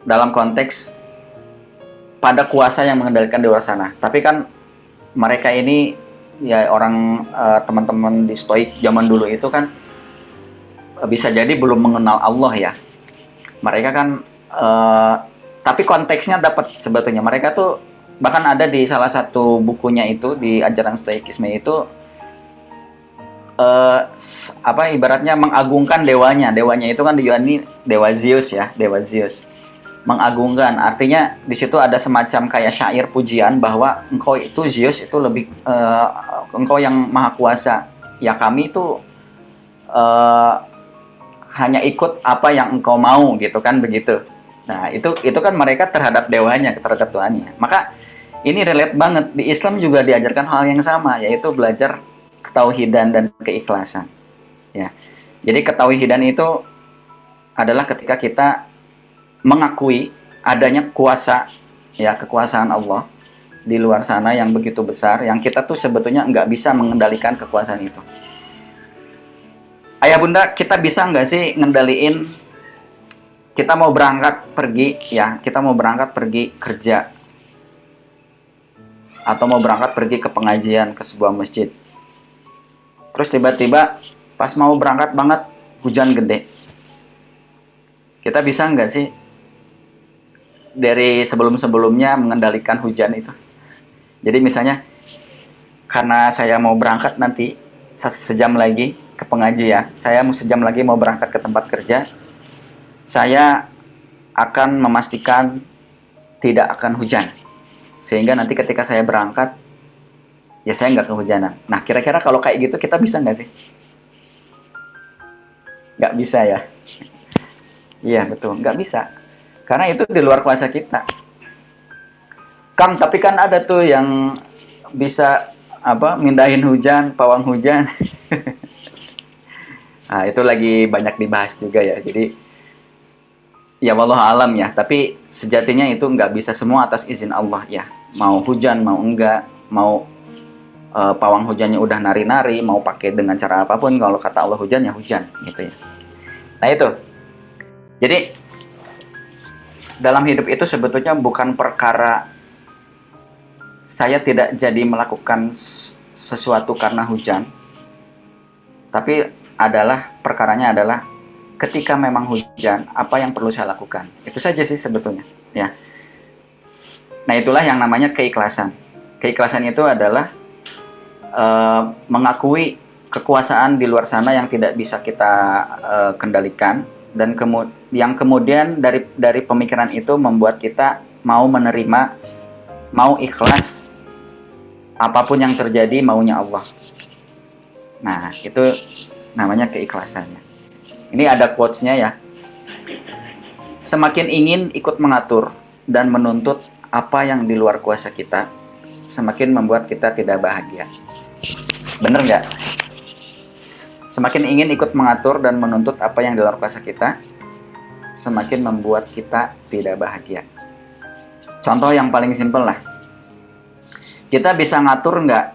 dalam konteks pada kuasa yang mengendalikan di luar sana. Tapi kan mereka ini ya orang teman-teman di Stoik zaman dulu itu kan bisa jadi belum mengenal Allah ya. Mereka kan tapi konteksnya dapat sebetulnya. Mereka tuh bahkan ada di salah satu bukunya itu, di ajaran Stoikisme itu ibaratnya mengagungkan dewanya itu kan di Yunani dewa Zeus ya, dewa Zeus, mengagungkan, artinya di situ ada semacam kayak syair pujian bahwa engkau itu Zeus itu lebih engkau yang maha kuasa, ya kami itu hanya ikut apa yang engkau mau gitu kan, begitu. Nah itu kan mereka terhadap dewanya, terhadap Tuhannya. Maka ini relate banget, di Islam juga diajarkan hal yang sama, yaitu belajar ketauhidan dan keikhlasan. Ya, jadi ketauhidan itu adalah ketika kita mengakui adanya kuasa, ya kekuasaan Allah di luar sana yang begitu besar, yang kita tuh sebetulnya nggak bisa mengendalikan kekuasaan itu. Ayah bunda, kita bisa nggak sih ngendaliin? Kita mau berangkat pergi, ya kita mau berangkat pergi kerja, atau mau berangkat pergi ke pengajian, ke sebuah masjid. Terus tiba-tiba pas mau berangkat banget hujan gede. Kita bisa nggak sih dari sebelum-sebelumnya mengendalikan hujan itu? Jadi misalnya karena saya mau berangkat nanti sejam lagi ke pengajian, saya sejam lagi mau berangkat ke tempat kerja, saya akan memastikan tidak akan hujan. Sehingga nanti ketika saya berangkat, ya saya nggak kehujanan. Nah, kira-kira kalau kayak gitu kita bisa nggak sih? Nggak bisa ya? Iya, betul. Nggak bisa. Karena itu di luar kuasa kita. Kang, tapi kan ada tuh yang bisa mindahin hujan, pawang hujan. Nah, itu lagi banyak dibahas juga ya. Jadi, ya wallahu alam ya. Tapi sejatinya itu nggak bisa semua atas izin Allah ya. Mau hujan, mau enggak, mau pawang hujannya udah nari-nari, mau pakai dengan cara apapun, kalau kata Allah hujan ya hujan gitu ya. Nah itu, jadi dalam hidup itu sebetulnya bukan perkara saya tidak jadi melakukan sesuatu karena hujan, tapi perkaranya adalah ketika memang hujan, apa yang perlu saya lakukan. Itu saja sih sebetulnya ya. Nah itulah yang namanya keikhlasan. Keikhlasan itu adalah mengakui kekuasaan di luar sana yang tidak bisa kita kendalikan, dan yang kemudian dari pemikiran itu membuat kita mau menerima, mau ikhlas apapun yang terjadi maunya Allah. Nah itu namanya keikhlasannya. Ini ada quotes-nya ya. Semakin ingin ikut mengatur dan menuntut apa yang di luar kuasa kita, semakin membuat kita tidak bahagia. Bener nggak? Semakin ingin ikut mengatur dan menuntut apa yang di luar kuasa kita, semakin membuat kita tidak bahagia. Contoh yang paling simpel lah. Kita bisa ngatur nggak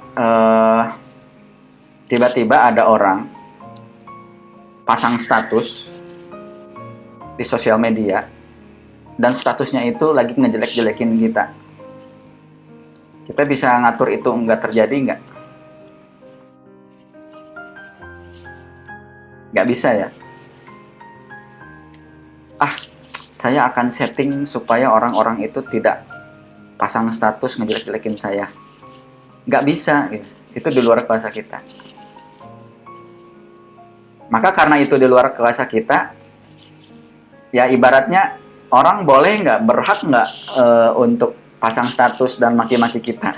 tiba-tiba ada orang pasang status di sosial media dan statusnya itu lagi ngejelek-jelekin kita. Kita bisa ngatur itu nggak terjadi nggak? Nggak bisa ya. Saya akan setting supaya orang-orang itu tidak pasang status ngejelek-jelekin saya. Nggak bisa, gitu. Itu di luar kuasa kita. Maka karena itu di luar kuasa kita, ya ibaratnya orang boleh nggak, berhak nggak untuk pasang status dan maki-maki kita.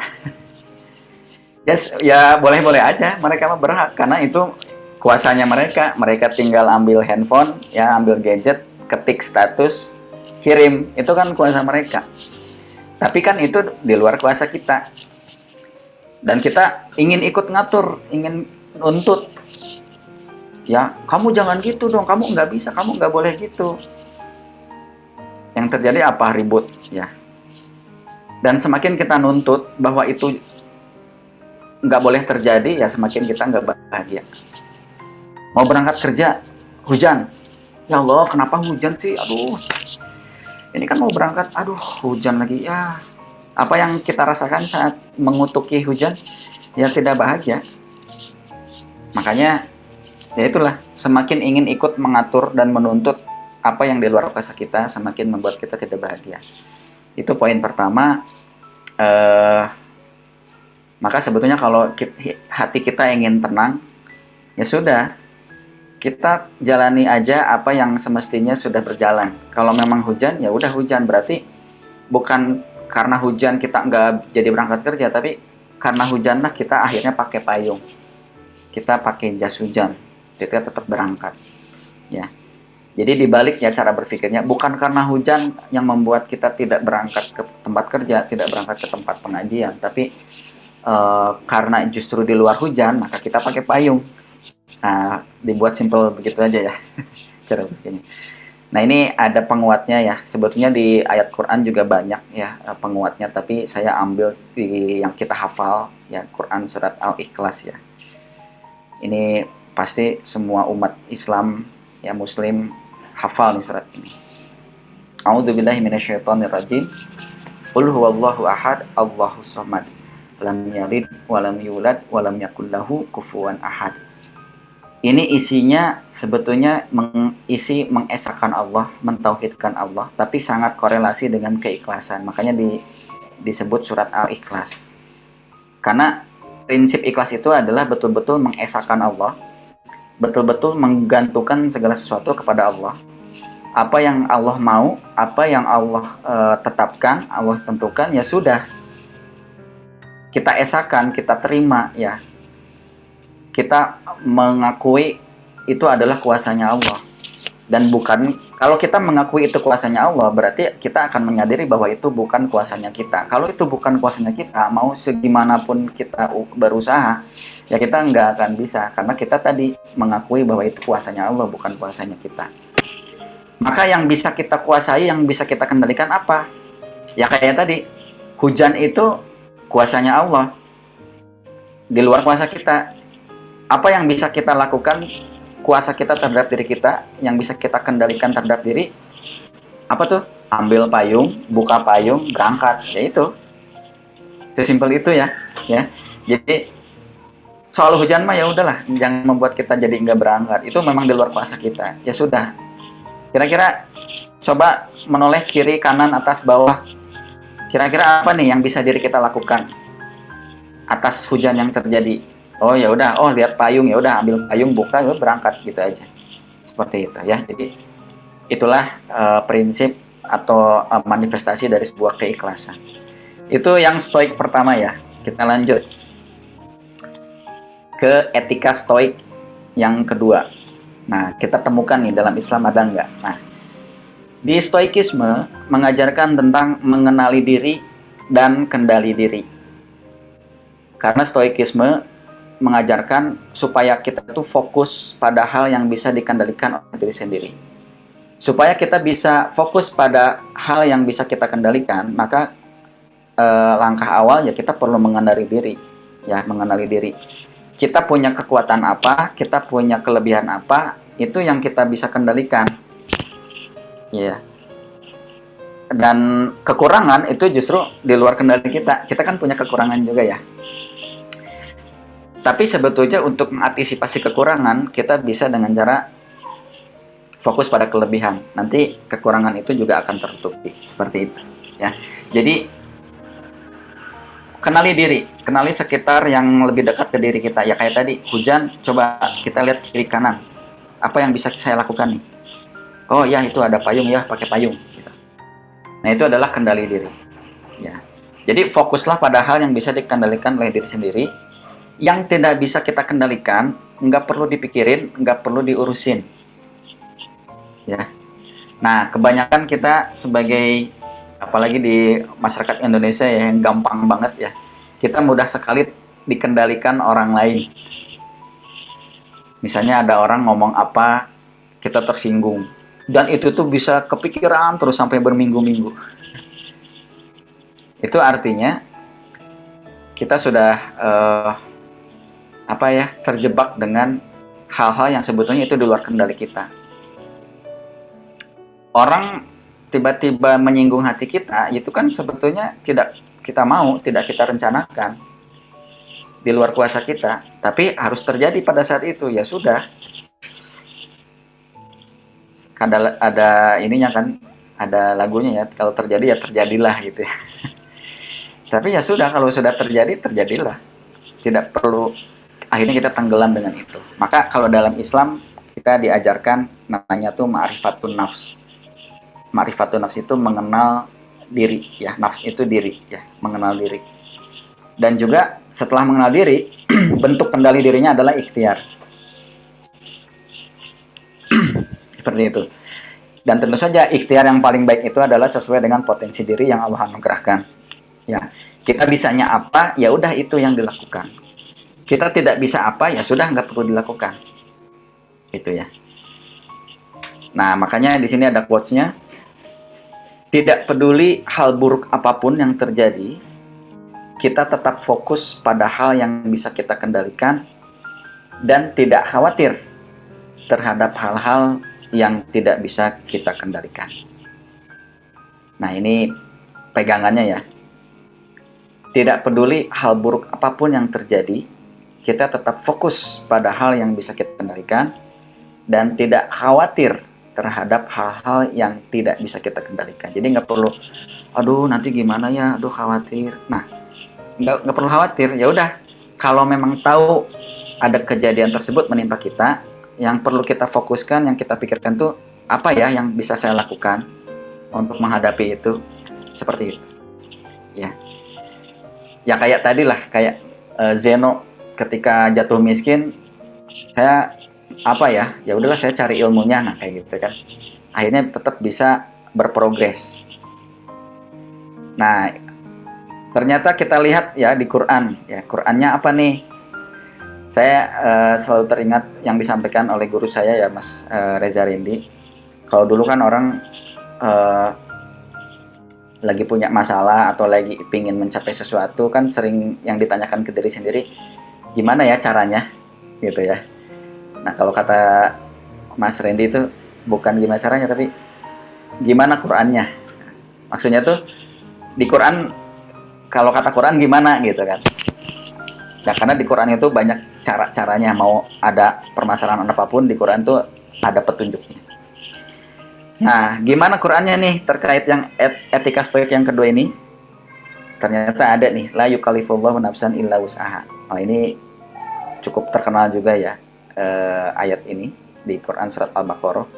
Yes, ya boleh-boleh aja, mereka mah berhak karena itu kuasanya mereka. Mereka tinggal ambil handphone, ya ambil gadget, ketik status, kirim, itu kan kuasa mereka. Tapi kan itu di luar kuasa kita. Dan kita ingin ikut ngatur, ingin nuntut. Ya, kamu jangan gitu dong, kamu nggak bisa, kamu nggak boleh gitu. Yang terjadi apa? Ribut, ya. Dan semakin kita nuntut bahwa itu nggak boleh terjadi, ya semakin kita nggak bahagia. Mau berangkat kerja, hujan. Ya Allah, kenapa hujan sih? Aduh, ini kan mau berangkat, aduh hujan lagi ya. Apa yang kita rasakan saat mengutuki hujan? Ya tidak bahagia. Makanya ya itulah, semakin ingin ikut mengatur dan menuntut apa yang di luar kuasa kita, semakin membuat kita tidak bahagia. Itu poin pertama. Maka sebetulnya kalau hati kita ingin tenang, ya sudah, kita jalani aja apa yang semestinya sudah berjalan. Kalau memang hujan, ya udah hujan. Berarti bukan karena hujan kita nggak jadi berangkat kerja, tapi karena hujanlah kita akhirnya pakai payung, kita pakai jas hujan, kita tetap berangkat. Ya, jadi dibalik ya cara berpikirnya, bukan karena hujan yang membuat kita tidak berangkat ke tempat kerja, tidak berangkat ke tempat pengajian, tapi karena justru di luar hujan, maka kita pakai payung. Nah, dibuat simpel begitu aja ya cara begini. Nah, ini ada penguatnya ya. Sebetulnya di ayat Quran juga banyak ya penguatnya, tapi saya ambil di yang kita hafal ya, Quran surat Al-Ikhlas ya. Ini pasti semua umat Islam ya, Muslim hafal nih surat ini. A'udzubillahi minasyaitonirrajim. Qul huwallahu ahad, Allahus samad. Lam yalid walam yulad walam yakul lahu kufuwan ahad. Ini isinya sebetulnya mengesahkan Allah, mentauhidkan Allah, tapi sangat korelasi dengan keikhlasan. Makanya disebut surat Al-Ikhlas. Karena prinsip ikhlas itu adalah betul-betul mengesahkan Allah, betul-betul menggantungkan segala sesuatu kepada Allah. Apa yang Allah mau, apa yang Allah tetapkan, Allah tentukan, ya sudah. Kita esahkan, kita terima ya. Kita mengakui itu adalah kuasanya Allah. Dan bukan, kalau kita mengakui itu kuasanya Allah, berarti kita akan menyadari bahwa itu bukan kuasanya kita. Kalau itu bukan kuasanya kita, mau segimanapun kita berusaha, ya kita nggak akan bisa. Karena kita tadi mengakui bahwa itu kuasanya Allah, bukan kuasanya kita. Maka yang bisa kita kuasai, yang bisa kita kendalikan apa? Ya kayak tadi, hujan itu kuasanya Allah, di luar kuasa kita. Apa yang bisa kita lakukan, kuasa kita terhadap diri kita, yang bisa kita kendalikan terhadap diri, apa tuh? Ambil payung, buka payung, berangkat. Ya itu, sesimpel itu ya. Jadi soal hujan mah ya udahlah, jangan membuat kita jadi nggak berangkat. Itu memang di luar kuasa kita. Ya sudah. Kira-kira coba menoleh kiri, kanan, atas, bawah. Kira-kira apa nih yang bisa diri kita lakukan atas hujan yang terjadi? Oh ya udah, oh lihat payung, ya udah ambil payung, buka, ya berangkat gitu aja. Seperti itu ya. Jadi itulah prinsip atau manifestasi dari sebuah keikhlasan. Itu yang stoik pertama ya. Kita lanjut ke etika stoik yang kedua. Nah, kita temukan nih dalam Islam ada nggak? Nah, di stoikisme mengajarkan tentang mengenali diri dan kendali diri. Karena stoikisme mengajarkan supaya kita tuh fokus pada hal yang bisa dikendalikan oleh diri sendiri. Supaya kita bisa fokus pada hal yang bisa kita kendalikan, maka langkah awal ya kita perlu mengenali diri, ya mengenali diri. Kita punya kekuatan apa, kita punya kelebihan apa, itu yang kita bisa kendalikan, ya. Dan kekurangan itu justru di luar kendali kita. Kita kan punya kekurangan juga ya. Tapi sebetulnya untuk mengantisipasi kekurangan, kita bisa dengan cara fokus pada kelebihan. Nanti kekurangan itu juga akan tertutupi. Seperti itu. Ya. Jadi, kenali diri. Kenali sekitar yang lebih dekat ke diri kita. Ya kayak tadi, hujan, coba kita lihat kiri kanan. Apa yang bisa saya lakukan nih? Oh ya, itu ada payung ya, pakai payung. Gitu. Nah, itu adalah kendali diri. Ya. Jadi, fokuslah pada hal yang bisa dikendalikan oleh diri sendiri. Yang tidak bisa kita kendalikan, nggak perlu dipikirin, nggak perlu diurusin. Ya. Nah, kebanyakan kita sebagai, apalagi di masyarakat Indonesia ya, yang gampang banget ya, kita mudah sekali dikendalikan orang lain. Misalnya ada orang ngomong apa, kita tersinggung. Dan itu tuh bisa kepikiran terus sampai berminggu-minggu. Itu artinya kita sudah terjebak dengan hal-hal yang sebetulnya itu di luar kendali kita. Orang tiba-tiba menyinggung hati kita, itu kan sebetulnya tidak kita mau, tidak kita rencanakan, di luar kuasa kita, tapi harus terjadi pada saat itu. Ya sudah, ada ininya kan, ada lagunya ya, kalau terjadi ya terjadilah gitu ya. Tapi ya sudah, kalau sudah terjadi, terjadilah. Tidak perlu akhirnya kita tenggelam dengan itu. Maka kalau dalam Islam kita diajarkan namanya tuh ma'rifatun nafs. Ma'rifatun nafs itu mengenal diri ya, nafs itu diri ya, mengenal diri. Dan juga setelah mengenal diri, bentuk kendali dirinya adalah ikhtiar. Seperti itu. Dan tentu saja ikhtiar yang paling baik itu adalah sesuai dengan potensi diri yang Allah anugerahkan. Ya, kita bisanya apa, ya udah itu yang dilakukan. Kita tidak bisa apa, ya sudah nggak perlu dilakukan. Itu ya. Nah, makanya di sini ada quotes-nya. Tidak peduli hal buruk apapun yang terjadi, kita tetap fokus pada hal yang bisa kita kendalikan dan tidak khawatir terhadap hal-hal yang tidak bisa kita kendalikan. Nah, ini pegangannya ya. Tidak peduli hal buruk apapun yang terjadi, kita tetap fokus pada hal yang bisa kita kendalikan dan tidak khawatir terhadap hal-hal yang tidak bisa kita kendalikan. Jadi nggak perlu, aduh nanti gimana ya, aduh khawatir. Nah, nggak perlu khawatir. Ya udah, kalau memang tahu ada kejadian tersebut menimpa kita, yang perlu kita fokuskan, yang kita pikirkan tuh apa ya yang bisa saya lakukan untuk menghadapi itu, seperti itu. Ya, ya kayak tadi lah, kayak Zeno ketika jatuh miskin, saya ya udahlah saya cari ilmunya, nah kayak gitu kan, akhirnya tetap bisa berprogres. Nah, ternyata kita lihat ya di Quran, ya Qurannya apa nih? Saya selalu teringat yang disampaikan oleh guru saya ya Mas Reza Rindi. Kalau dulu kan orang lagi punya masalah atau lagi pingin mencapai sesuatu kan sering yang ditanyakan ke diri sendiri, gimana ya caranya gitu ya. Nah, kalau kata Mas Randy itu bukan gimana caranya, tapi gimana Qurannya. Maksudnya tuh di Quran, kalau kata Quran gimana gitu kan. Nah, karena di Quran itu banyak cara-caranya, mau ada permasalahan apapun di Quran tuh ada petunjuknya. Nah, gimana Qurannya nih terkait yang etika stoik yang kedua ini? Ternyata ada nih, la yukallifullahu nafsan illa wus'aha. Oh, ini cukup terkenal juga ya ayat ini di Quran surat Al-Baqarah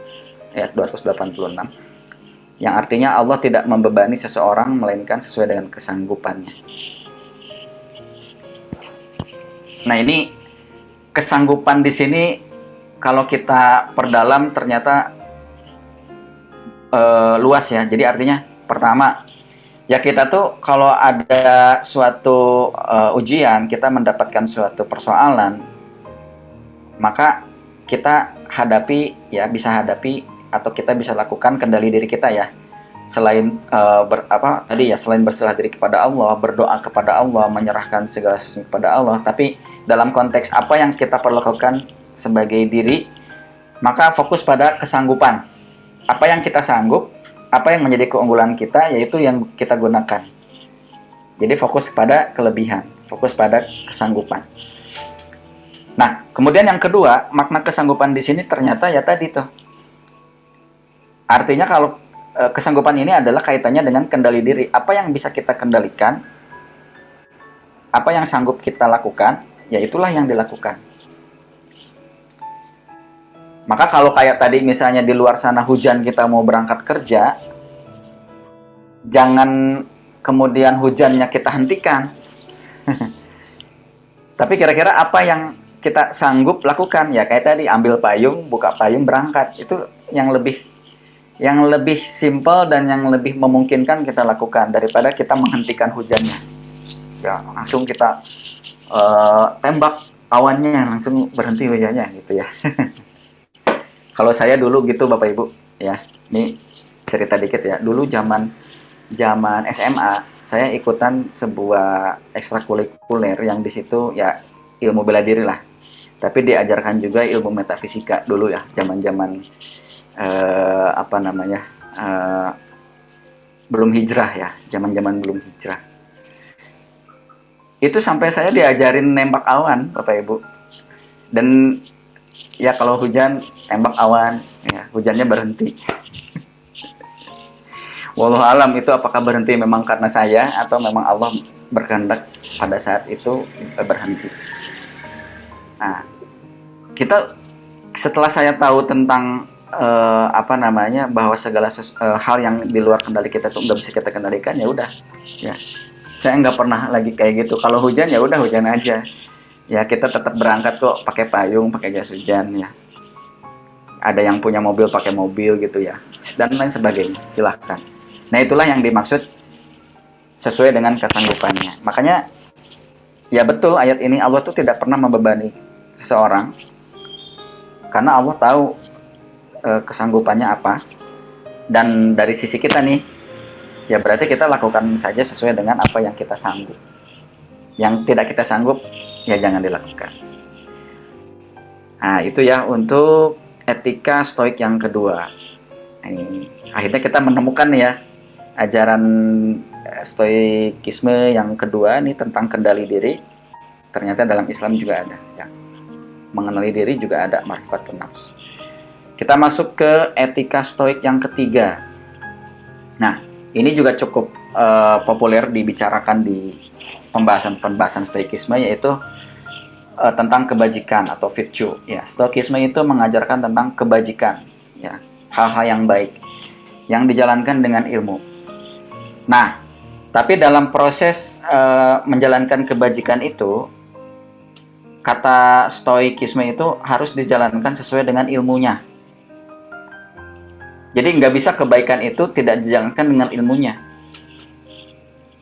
ayat 286, yang artinya Allah tidak membebani seseorang melainkan sesuai dengan kesanggupannya. Nah, ini kesanggupan di sini kalau kita perdalam ternyata luas ya. Jadi artinya pertama, ya kita tuh kalau ada suatu ujian, kita mendapatkan suatu persoalan, maka kita hadapi ya, bisa hadapi atau kita bisa lakukan kendali diri kita ya. selain selain berserah diri kepada Allah, berdoa kepada Allah, menyerahkan segala sesuatu kepada Allah, tapi dalam konteks apa yang kita perlu lakukan sebagai diri, maka fokus pada kesanggupan. Apa yang kita sanggup, apa yang menjadi keunggulan kita, yaitu yang kita gunakan. Jadi fokus pada kelebihan, fokus pada kesanggupan. Nah, kemudian yang kedua, makna kesanggupan di sini ternyata ya tadi tuh. Artinya kalau kesanggupan ini adalah kaitannya dengan kendali diri. Apa yang bisa kita kendalikan, apa yang sanggup kita lakukan, ya itulah yang dilakukan. Maka kalau kayak tadi misalnya di luar sana hujan, kita mau berangkat kerja, jangan kemudian hujannya kita hentikan. Tapi kira-kira apa yang kita sanggup lakukan? Ya kayak tadi, ambil payung, buka payung, berangkat. Itu yang lebih simpel dan yang lebih memungkinkan kita lakukan daripada kita menghentikan hujannya. Ya langsung kita tembak awannya, langsung berhenti hujannya gitu ya. Kalau saya dulu gitu Bapak Ibu ya, ini cerita dikit ya. Dulu zaman SMA saya ikutan sebuah ekstrakurikuler yang di situ ya ilmu bela diri lah. Tapi diajarkan juga ilmu metafisika dulu ya, zaman-zaman belum hijrah ya, zaman-zaman belum hijrah. Itu sampai saya diajarin nembak awan Bapak Ibu. Dan ya kalau hujan tembak awan, ya hujannya berhenti. Wallahu alam itu apakah berhenti memang karena saya atau memang Allah berkehendak pada saat itu berhenti. Nah, kita setelah saya tahu tentang bahwa segala hal yang di luar kendali kita tuh nggak bisa kita kendalikan, ya udah, ya saya nggak pernah lagi kayak gitu. Kalau hujan ya udah hujan aja, ya kita tetap berangkat kok pakai payung, pakai jas hujan ya. Ada yang punya mobil pakai mobil gitu ya, dan lain sebagainya, silahkan. Nah itulah yang dimaksud sesuai dengan kesanggupannya. Makanya ya betul ayat ini Allah tuh tidak pernah membebani seseorang karena Allah tahu kesanggupannya apa. Dan dari sisi kita nih, ya berarti kita lakukan saja sesuai dengan apa yang kita sanggup. Yang tidak kita sanggup, ya jangan dilakukan. Nah itu ya untuk etika stoik yang kedua. Ini akhirnya kita menemukan ya ajaran stoikisme yang kedua nih tentang kendali diri. Ternyata dalam Islam juga ada ya. Mengenali diri juga ada ma'rifatun nafs. Kita masuk ke etika stoik yang ketiga. Nah, ini juga cukup populer dibicarakan di pembahasan stoikisme, yaitu tentang kebajikan atau virtue. Ya, stoikisme itu mengajarkan tentang kebajikan, ya, hal-hal yang baik yang dijalankan dengan ilmu. Nah, tapi dalam proses menjalankan kebajikan itu, kata stoikisme itu harus dijalankan sesuai dengan ilmunya. Jadi nggak bisa kebaikan itu tidak dijalankan dengan ilmunya.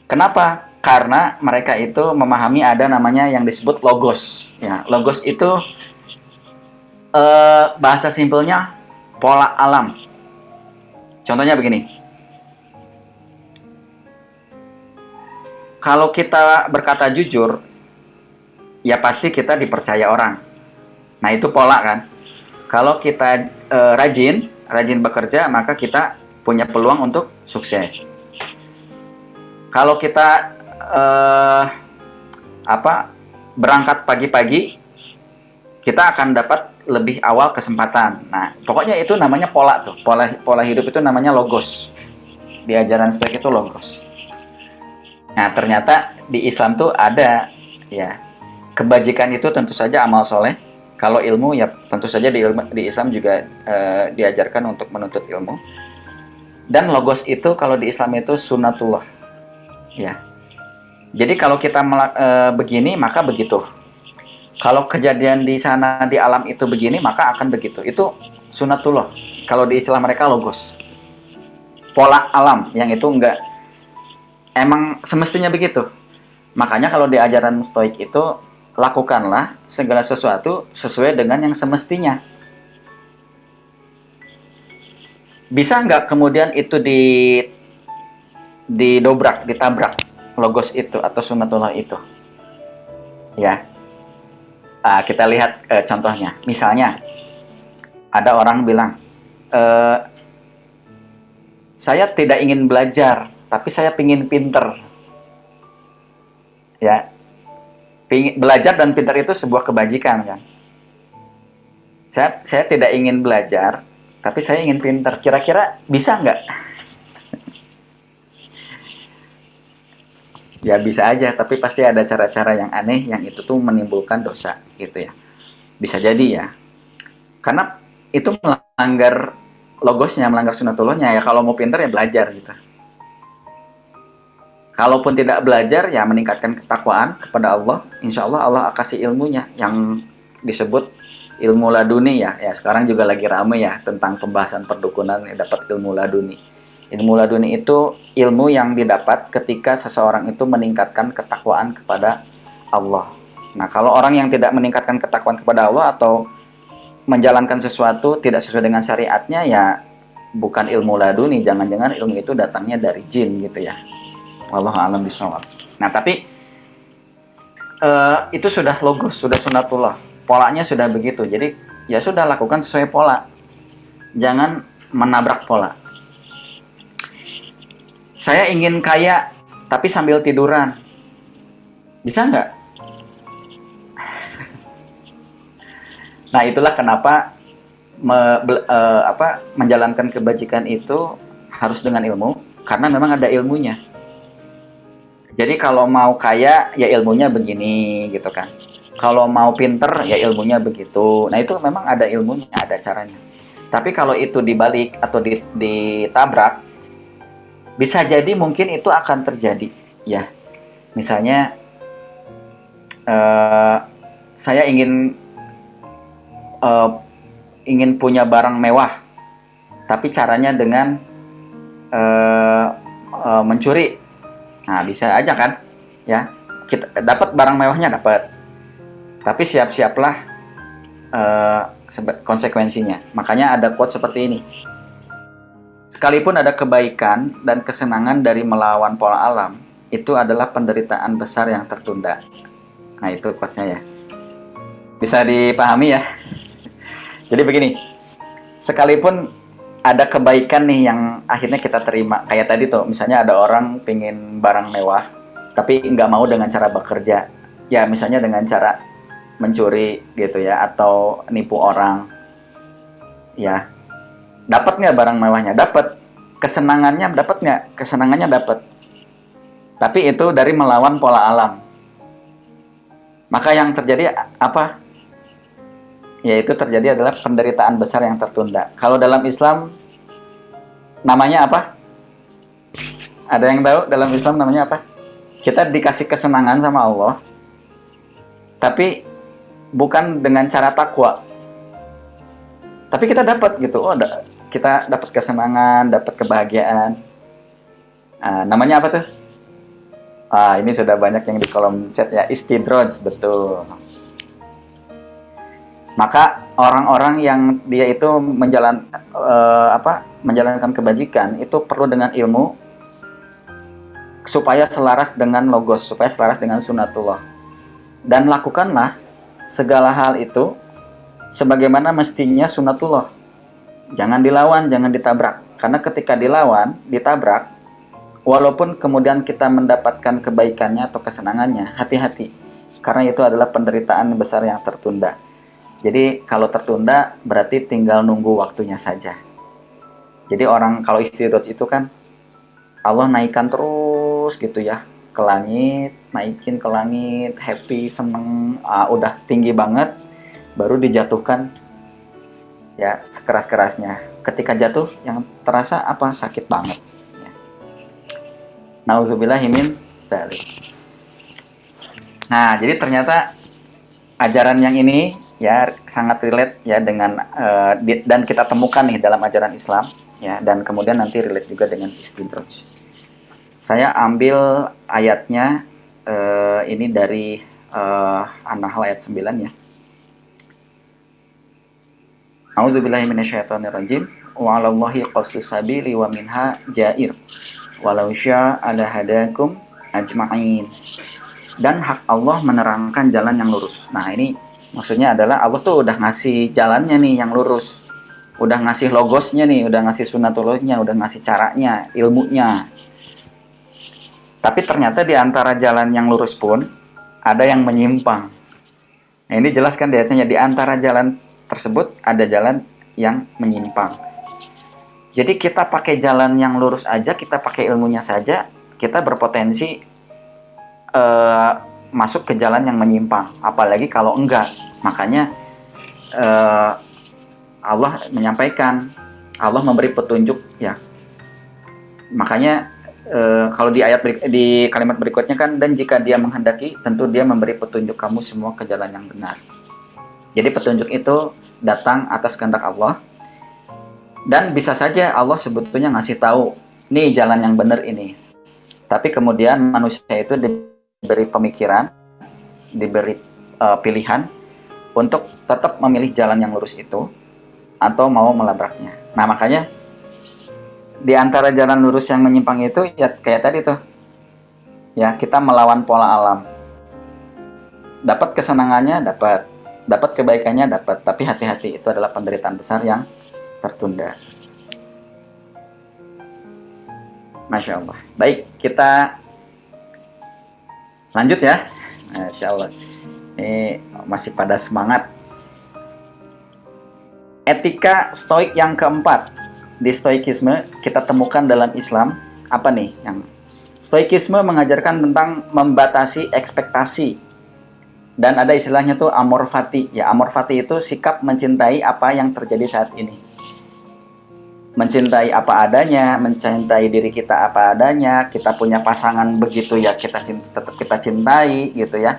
Kenapa? Karena mereka itu memahami ada namanya yang disebut logos. Ya, logos itu bahasa simpelnya pola alam. Contohnya begini. Kalau kita berkata jujur, ya pasti kita dipercaya orang. Nah itu pola kan. Kalau kita rajin bekerja, maka kita punya peluang untuk sukses. Kalau kita berangkat pagi-pagi, kita akan dapat lebih awal kesempatan. Nah, pokoknya itu namanya pola tuh. Pola hidup itu namanya logos. Di ajaran stoik itu logos. Nah, ternyata di Islam tuh ada ya. Kebajikan itu tentu saja amal soleh. Kalau ilmu ya tentu saja di Islam juga diajarkan untuk menuntut ilmu. Dan logos itu kalau di Islam itu sunnatullah. Ya. Jadi kalau kita begini maka begitu. Kalau kejadian di sana di alam itu begini maka akan begitu. Itu sunnatullah. Kalau di istilah mereka logos. Pola alam yang itu enggak emang semestinya begitu. Makanya kalau di ajaran stoik itu lakukanlah segala sesuatu sesuai dengan yang semestinya. Bisa nggak kemudian itu didobrak, ditabrak logos itu atau sunatullah itu. Ya, kita lihat contohnya. Misalnya ada orang bilang, saya tidak ingin belajar, tapi saya ingin pinter. Ya, belajar dan pinter itu sebuah kebajikan kan. Saya tidak ingin belajar, tapi saya ingin pinter. Kira-kira bisa nggak? Ya bisa aja, tapi pasti ada cara-cara yang aneh yang itu tuh menimbulkan dosa gitu ya. Bisa jadi ya. Karena itu melanggar logosnya, melanggar sunatullahnya ya. Kalau mau pinter ya belajar gitu. Kalaupun tidak belajar ya meningkatkan ketakwaan kepada Allah, insya Allah Allah akan kasih ilmunya yang disebut ilmu laduni ya. Ya sekarang juga lagi rame ya tentang pembahasan perdukunan dapat ilmu laduni. Ilmu laduni itu ilmu yang didapat ketika seseorang itu meningkatkan ketakwaan kepada Allah. Nah, kalau orang yang tidak meningkatkan ketakwaan kepada Allah atau menjalankan sesuatu tidak sesuai dengan syariatnya, ya bukan ilmu laduni. Jangan-jangan ilmu itu datangnya dari jin gitu ya. Wallahu a'lam bishawab. Nah, tapi itu sudah logos, sudah sunatullah. Polanya sudah begitu. Jadi, ya sudah lakukan sesuai pola. Jangan menabrak pola. Saya ingin kaya tapi sambil tiduran. Bisa nggak? Nah, itulah kenapa menjalankan kebajikan itu harus dengan ilmu, karena memang ada ilmunya. Jadi kalau mau kaya ya ilmunya begini gitu kan. Kalau mau pinter ya ilmunya begitu. Nah, itu memang ada ilmunya, ada caranya. Tapi kalau itu dibalik atau ditabrak, bisa jadi mungkin itu akan terjadi ya. Misalnya saya ingin punya barang mewah, tapi caranya dengan mencuri. Nah, bisa aja kan ya, kita dapat barang mewahnya dapat, tapi siap-siaplah konsekuensinya. Makanya ada quote seperti ini, sekalipun ada kebaikan dan kesenangan dari melawan pola alam, itu adalah penderitaan besar yang tertunda. Nah, itu quotes-nya ya. Bisa dipahami ya. Jadi begini, sekalipun ada kebaikan nih yang akhirnya kita terima, kayak tadi tuh, misalnya ada orang pengen barang mewah, tapi nggak mau dengan cara bekerja. Ya, misalnya dengan cara mencuri gitu ya, atau nipu orang. Ya, dapat nggak barang mewahnya? Dapat. Kesenangannya dapat nggak? Kesenangannya dapat. Tapi itu dari melawan pola alam. Maka yang terjadi apa? Yaitu terjadi adalah penderitaan besar yang tertunda. Kalau dalam Islam namanya apa? Ada yang tahu dalam Islam namanya apa? Kita dikasih kesenangan sama Allah, tapi bukan dengan cara takwa. Tapi kita dapat gitu. Oh, kita dapat kesenangan, dapat kebahagiaan. Namanya apa tuh? Ini sudah banyak yang di kolom chat ya, istidroj, betul. Maka orang-orang yang dia itu menjalankan kebajikan itu perlu dengan ilmu supaya selaras dengan logos, supaya selaras dengan sunatullah. Dan lakukanlah segala hal itu sebagaimana mestinya sunatullah. Jangan dilawan, jangan ditabrak. Karena ketika dilawan, ditabrak, walaupun kemudian kita mendapatkan kebaikannya atau kesenangannya, hati-hati. Karena itu adalah penderitaan besar yang tertunda. Jadi kalau tertunda berarti tinggal nunggu waktunya saja. Jadi orang kalau istidroj itu kan Allah naikkan terus gitu ya ke langit, naikin ke langit, happy, seneng, udah tinggi banget, baru dijatuhkan ya sekeras-kerasnya. Ketika jatuh yang terasa apa? Sakit banget. Ya. Nauzubillahi min dzalik. Nah, jadi ternyata ajaran yang ini ya sangat relate ya dengan dan kita temukan nih dalam ajaran Islam ya, dan kemudian nanti relate juga dengan istidroj. Saya ambil ayatnya ini dari An-Nahl ayat 9 ya. A'udzubillahi minasyaitonirrajim. Wa 'alallahi qasdus sabili wa minha jair. walau syaa lahadakum ajma'in. Dan hak Allah menerangkan jalan yang lurus. Nah, ini maksudnya adalah Allah tuh udah ngasih jalannya nih yang lurus. Udah ngasih logosnya nih, udah ngasih sunatullahnya, udah ngasih caranya, ilmunya. Tapi ternyata di antara jalan yang lurus pun ada yang menyimpang. Nah, ini jelaskan di ayatnya, di antara jalan tersebut ada jalan yang menyimpang. Jadi kita pakai jalan yang lurus aja, kita pakai ilmunya saja, kita berpotensi masuk ke jalan yang menyimpang. Apalagi kalau enggak. Makanya Allah menyampaikan, Allah memberi petunjuk ya. Makanya kalau di di kalimat berikutnya kan, dan jika dia menghendaki tentu dia memberi petunjuk kamu semua ke jalan yang benar. Jadi petunjuk itu datang atas kehendak Allah, dan bisa saja Allah sebetulnya ngasih tahu nih jalan yang benar ini, tapi kemudian manusia itu diberi pemikiran, diberi pilihan untuk tetap memilih jalan yang lurus itu atau mau melabraknya. Nah, makanya di antara jalan lurus yang menyimpang itu ya kayak tadi tuh. Ya, kita melawan pola alam. Dapat kesenangannya, dapat kebaikannya, dapat, tapi hati-hati, itu adalah penderitaan besar yang tertunda. Masya Allah. Baik, kita lanjut ya. Masya Allah. Ini masih pada semangat. Etika stoik yang keempat. Di stoikisme kita temukan dalam Islam apa nih? Yang stoikisme mengajarkan tentang membatasi ekspektasi. Dan ada istilahnya tuh amor fati. Ya, amor fati itu sikap mencintai apa yang terjadi saat ini. Mencintai apa adanya, mencintai diri kita apa adanya. Kita punya pasangan begitu ya, tetap kita cintai gitu ya.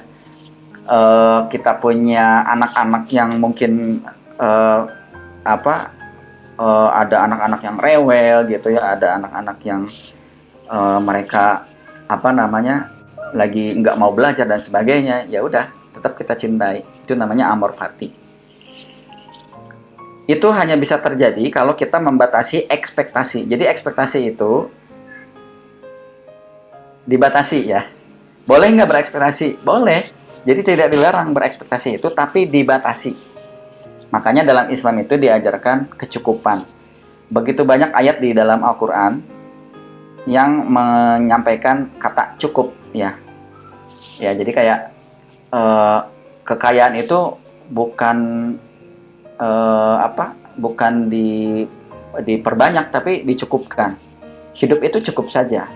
Kita punya anak-anak yang mungkin ada anak-anak yang rewel gitu ya, ada anak-anak yang mereka lagi nggak mau belajar dan sebagainya. Ya udah, tetap kita cintai. Itu namanya amor fati. Itu hanya bisa terjadi kalau kita membatasi ekspektasi. Jadi ekspektasi itu dibatasi ya. Boleh nggak berekspektasi? Boleh. Jadi tidak dilarang berekspektasi itu, tapi dibatasi. Makanya dalam Islam itu diajarkan kecukupan. Begitu banyak ayat di dalam Al-Quran yang menyampaikan kata cukup ya. Ya, jadi kayak kekayaan itu bukan bukan diperbanyak, tapi dicukupkan. Hidup itu cukup saja.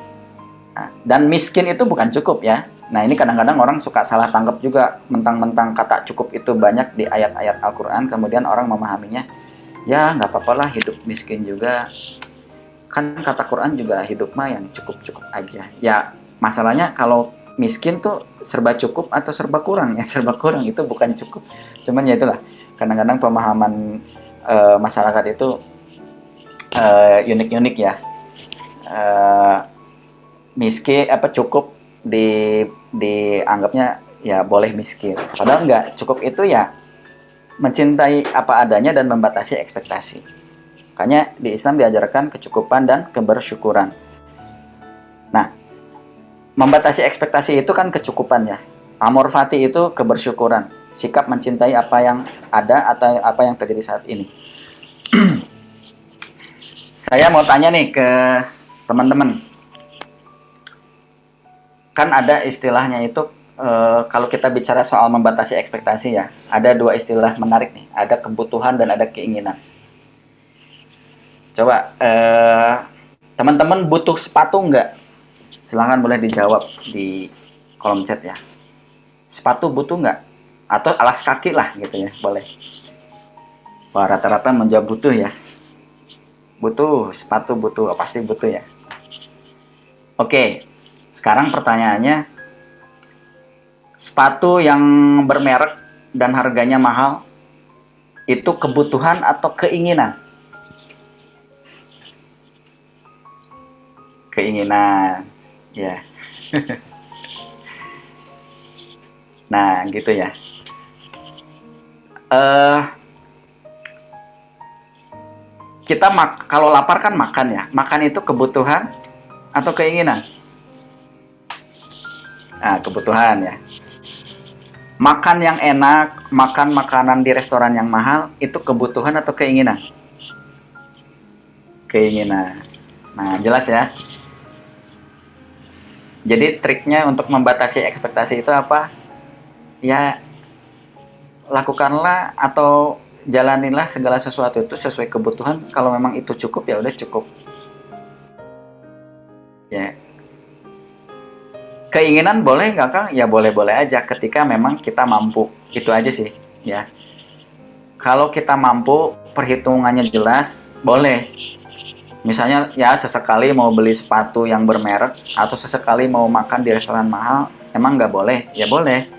Nah, dan miskin itu bukan cukup ya. Nah, ini kadang-kadang orang suka salah tangkap juga, mentang-mentang kata cukup itu banyak di ayat-ayat Al-Quran, kemudian orang memahaminya, ya nggak apa-apa lah hidup miskin juga, kan kata Quran juga hidup mah yang cukup-cukup aja. Ya, masalahnya kalau miskin tuh serba cukup atau serba kurang ya. Serba kurang itu bukan cukup. Cuman ya itulah, kadang-kadang pemahaman masyarakat itu unik-unik ya. Miskin cukup dianggapnya ya boleh miskin. Padahal enggak, cukup itu ya mencintai apa adanya dan membatasi ekspektasi. Makanya di Islam diajarkan kecukupan dan kebersyukuran. Nah, membatasi ekspektasi itu kan kecukupan ya. Amor fati itu kebersyukuran, sikap mencintai apa yang ada atau apa yang terjadi saat ini. Saya mau tanya nih ke teman-teman. Kan ada istilahnya itu, kalau kita bicara soal membatasi ekspektasi ya, ada dua istilah menarik nih, ada kebutuhan dan ada keinginan. Coba teman-teman butuh sepatu nggak? Silahkan boleh dijawab di kolom chat ya. Sepatu butuh nggak? Atau alas kaki lah gitu ya, boleh. Wah, rata-rata menjawab butuh ya. Butuh, sepatu butuh, pasti butuh ya. Oke, sekarang pertanyaannya, sepatu yang bermerek dan harganya mahal, itu kebutuhan atau keinginan? Keinginan, ya. Nah, gitu ya. Kita kalau lapar kan makan ya. Makan itu kebutuhan atau keinginan? Nah, kebutuhan ya. Makan yang enak, makan makanan di restoran yang mahal, itu kebutuhan atau keinginan? Keinginan. Nah, jelas ya. Jadi triknya untuk membatasi ekspektasi itu apa? Ya, lakukanlah atau jalanilah segala sesuatu itu sesuai kebutuhan. Kalau memang itu cukup, ya udah cukup. Ya, keinginan boleh nggak Kang? Ya boleh-boleh aja ketika memang kita mampu. Itu aja sih, ya. Kalau kita mampu, perhitungannya jelas, boleh. Misalnya ya sesekali mau beli sepatu yang bermerek atau sesekali mau makan di restoran mahal, emang nggak boleh? Ya boleh.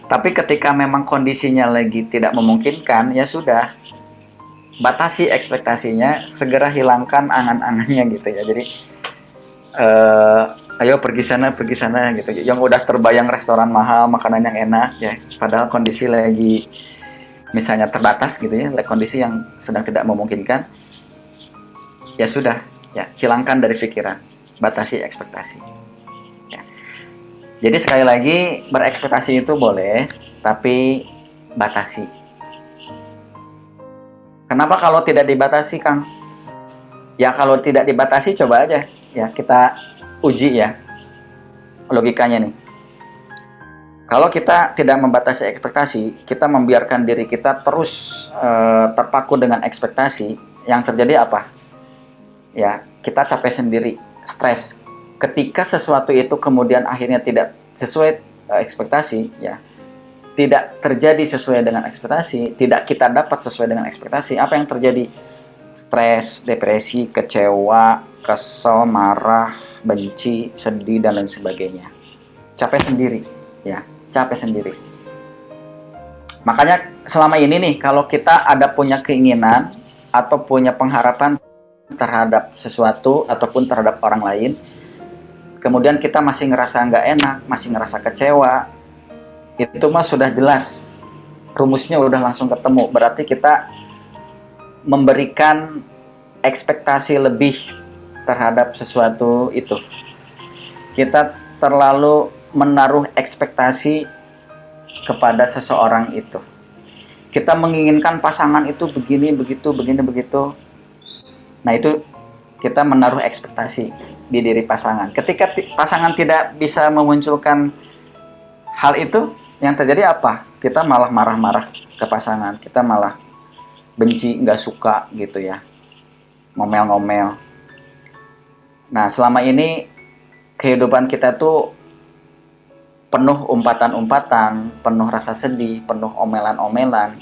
Tapi ketika memang kondisinya lagi tidak memungkinkan, ya sudah, batasi ekspektasinya, segera hilangkan angan-angannya gitu ya. Jadi ayo pergi sana gitu. Yang udah terbayang restoran mahal, makanan yang enak ya. Padahal kondisi lagi misalnya terbatas gitu ya, kondisi yang sedang tidak memungkinkan, ya sudah, ya hilangkan dari pikiran, batasi ekspektasi. Ya. Jadi sekali lagi, berekspektasi itu boleh, tapi batasi. Kenapa kalau tidak dibatasi, Kang? Ya kalau tidak dibatasi, coba aja ya kita uji ya logikanya nih. Kalau kita tidak membatasi ekspektasi, kita membiarkan diri kita terus terpaku dengan ekspektasi, yang terjadi apa? Ya, kita capek sendiri, stres. Ketika sesuatu itu kemudian akhirnya tidak sesuai ekspektasi, ya, tidak terjadi sesuai dengan ekspektasi, tidak kita dapat sesuai dengan ekspektasi, apa yang terjadi? Stres, depresi, kecewa, kesel, marah, benci, sedih, dan lain sebagainya. Capek sendiri, ya, capek sendiri. Makanya selama ini nih, kalau kita ada punya keinginan atau punya pengharapan terhadap sesuatu ataupun terhadap orang lain, kemudian kita masih ngerasa nggak enak, masih ngerasa kecewa, itu mah sudah jelas, rumusnya udah langsung ketemu. Berarti kita memberikan ekspektasi lebih terhadap sesuatu itu. Kita terlalu menaruh ekspektasi kepada seseorang itu. Kita menginginkan pasangan itu begini, begitu, begini, begitu. Nah itu kita menaruh ekspektasi di diri pasangan. Ketika pasangan tidak bisa memunculkan hal itu, yang terjadi apa? Kita malah marah-marah ke pasangan. Kita malah benci, nggak suka gitu ya. Ngomel-ngomel. Nah selama ini kehidupan kita tuh penuh umpatan-umpatan, penuh rasa sedih, penuh omelan-omelan.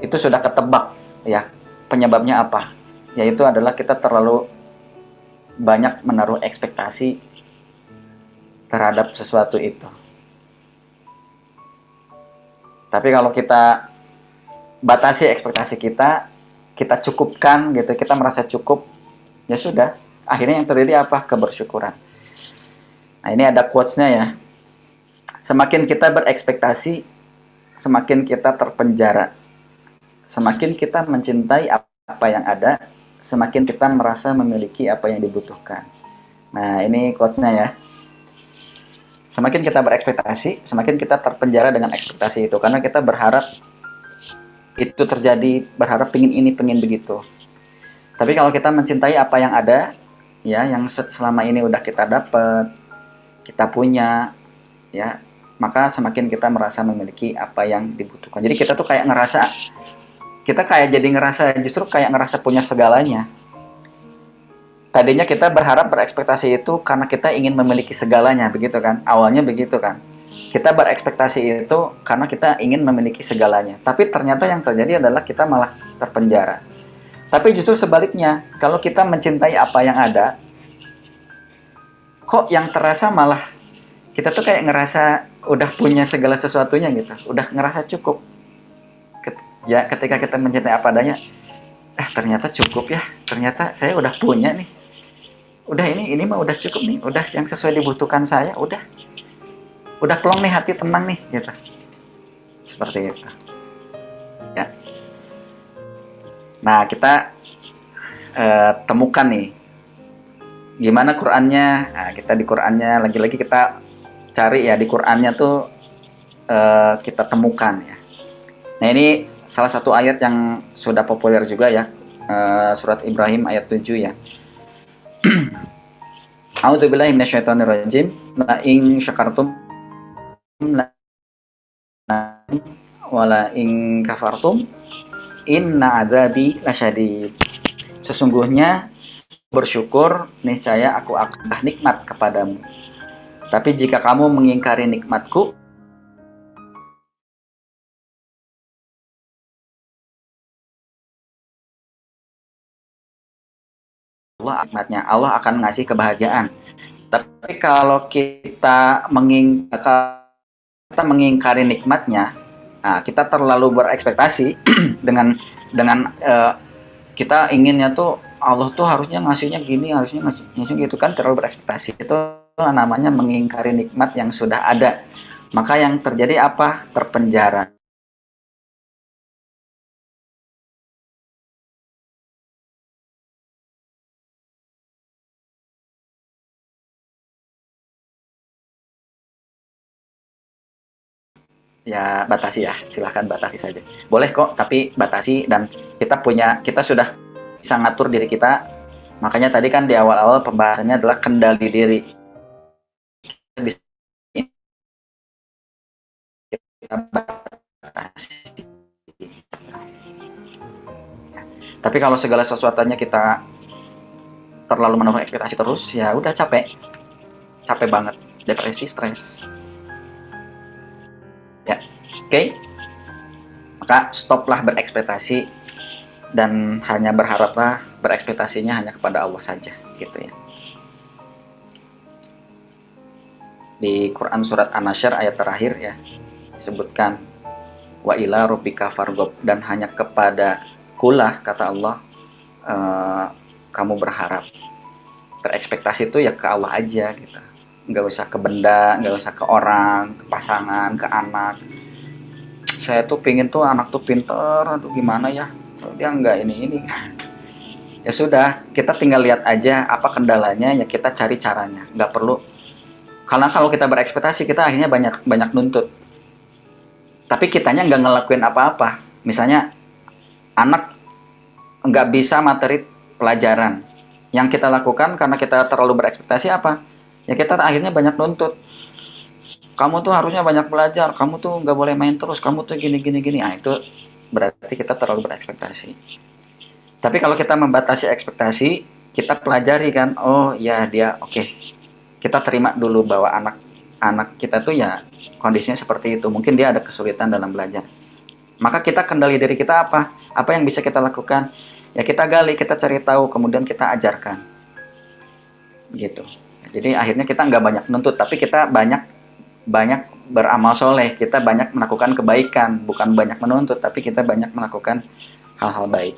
Itu sudah ketebak ya. Penyebabnya apa? Yaitu adalah kita terlalu banyak menaruh ekspektasi terhadap sesuatu itu. Tapi kalau kita batasi ekspektasi kita, kita cukupkan gitu, kita merasa cukup, ya sudah. Akhirnya yang terjadi apa? Kebersyukuran. Nah ini ada quotes-nya ya. Semakin kita berekspektasi, semakin kita terpenjara. Semakin kita mencintai apa yang ada, semakin kita merasa memiliki apa yang dibutuhkan. Nah ini quotes-nya ya. Semakin kita berekspektasi, semakin kita terpenjara dengan ekspektasi itu. Karena kita berharap itu terjadi, berharap pingin ini, pingin begitu. Tapi kalau kita mencintai apa yang ada, ya, yang selama ini udah kita dapat, kita punya, ya, maka semakin kita merasa memiliki apa yang dibutuhkan. Jadi kita tuh kayak ngerasa, kita kayak jadi ngerasa, justru kayak ngerasa punya segalanya. Tadinya kita berharap berekspektasi itu karena kita ingin memiliki segalanya, begitu kan? Awalnya begitu kan? Kita berekspektasi itu karena kita ingin memiliki segalanya. Tapi ternyata yang terjadi adalah kita malah terpenjara. Tapi justru sebaliknya, kalau kita mencintai apa yang ada, kok yang terasa malah kita tuh kayak ngerasa udah punya segala sesuatunya gitu, udah ngerasa cukup. Ya ketika kita mencintai apa adanya, ternyata cukup ya, ternyata saya udah punya nih, udah ini mah udah cukup nih, udah yang sesuai dibutuhkan saya, udah plong nih, hati tenang nih gitu, seperti itu ya. Nah kita temukan nih Gimana Qurannya? Nah, kita di Qurannya lagi-lagi kita cari ya di Qurannya tuh kita temukan ya. Nah ini salah satu ayat yang sudah populer juga ya, surat Ibrahim ayat 7 ya. A'udzubillahi minasyaitonirrajim. La in syakartum la wala in kafartum inna adzabi lasyadid. Sesungguhnya bersyukur niscaya aku akan nikmat kepadamu. Tapi jika kamu mengingkari nikmatku, Allah nikmatnya Allah akan ngasih kebahagiaan. Tapi kalau kita mengingkari nikmatnya, nah, kita terlalu berekspektasi dengan kita inginnya tuh Allah tuh harusnya ngasihnya gini, harusnya ngasihnya gitu kan, terlalu berekspektasi. Itu namanya mengingkari nikmat yang sudah ada. Maka yang terjadi apa? Terpenjara. Ya batasi ya, silahkan batasi saja. Boleh kok, tapi batasi dan kita sudah bisa ngatur diri kita. Makanya tadi kan di awal-awal pembahasannya adalah kendali diri. Tapi kalau segala sesuatunya kita terlalu menaruh ekspektasi terus, ya udah capek, capek banget, depresi, stres. Ya, oke. Okay? Maka stoplah berekspektasi dan hanya berharaplah berekspektasinya hanya kepada Allah saja, gitu ya. Di Quran surat An-Nasyr ayat terakhir ya disebutkan wa ila rabbika fargob, dan hanya kepada kulah kata Allah kamu berharap. Berekspektasi itu ya ke Allah aja gitu, nggak usah ke benda, nggak usah ke orang, ke pasangan, ke anak. Saya tuh pingin tuh anak tuh pinter, aduh gimana ya, dia nggak ini ya sudah, kita tinggal lihat aja apa kendalanya, ya kita cari caranya, nggak perlu. Karena kalau kita berekspektasi kita akhirnya banyak nuntut, tapi kitanya nggak ngelakuin apa-apa. Misalnya anak nggak bisa materi pelajaran, yang kita lakukan karena kita terlalu berekspektasi apa, ya kita akhirnya banyak nuntut. Kamu tuh harusnya banyak belajar, kamu tuh nggak boleh main terus, kamu tuh gini. Nah itu berarti kita terlalu berekspektasi. Tapi kalau kita membatasi ekspektasi, kita pelajari kan, oh ya dia oke. Kita terima dulu bahwa anak kita tuh ya kondisinya seperti itu. Mungkin dia ada kesulitan dalam belajar. Maka kita kendali diri kita apa? Apa yang bisa kita lakukan? Ya kita gali, kita cari tahu, kemudian kita ajarkan. Gitu. Jadi akhirnya kita nggak banyak nuntut, tapi kita banyak beramal soleh. Kita banyak melakukan kebaikan, bukan banyak menuntut, tapi kita banyak melakukan hal-hal baik.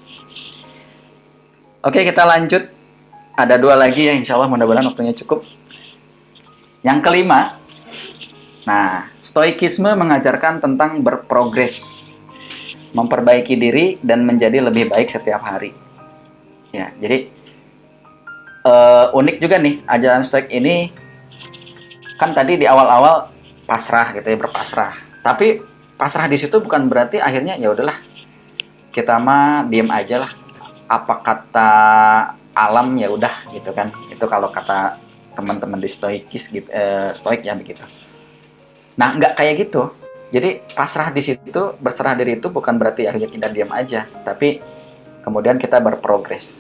Oke, kita lanjut. Ada 2 lagi ya, insya Allah mudah-mudahan waktunya cukup. Yang kelima, nah, stoikisme mengajarkan tentang berprogres, memperbaiki diri dan menjadi lebih baik setiap hari. Ya, jadi unik juga nih ajaran stoik ini. Kan tadi di awal-awal pasrah gitu ya, berpasrah. Tapi pasrah di situ bukan berarti akhirnya ya udahlah, kita mah diem aja lah. Apa kata alam ya udah gitu kan. Itu kalau kata teman-teman di stoikis gitu, stoik ya begitu. Nah, nggak kayak gitu. Jadi pasrah di situ, berserah diri itu bukan berarti akhirnya kita diam aja, tapi kemudian kita berprogres.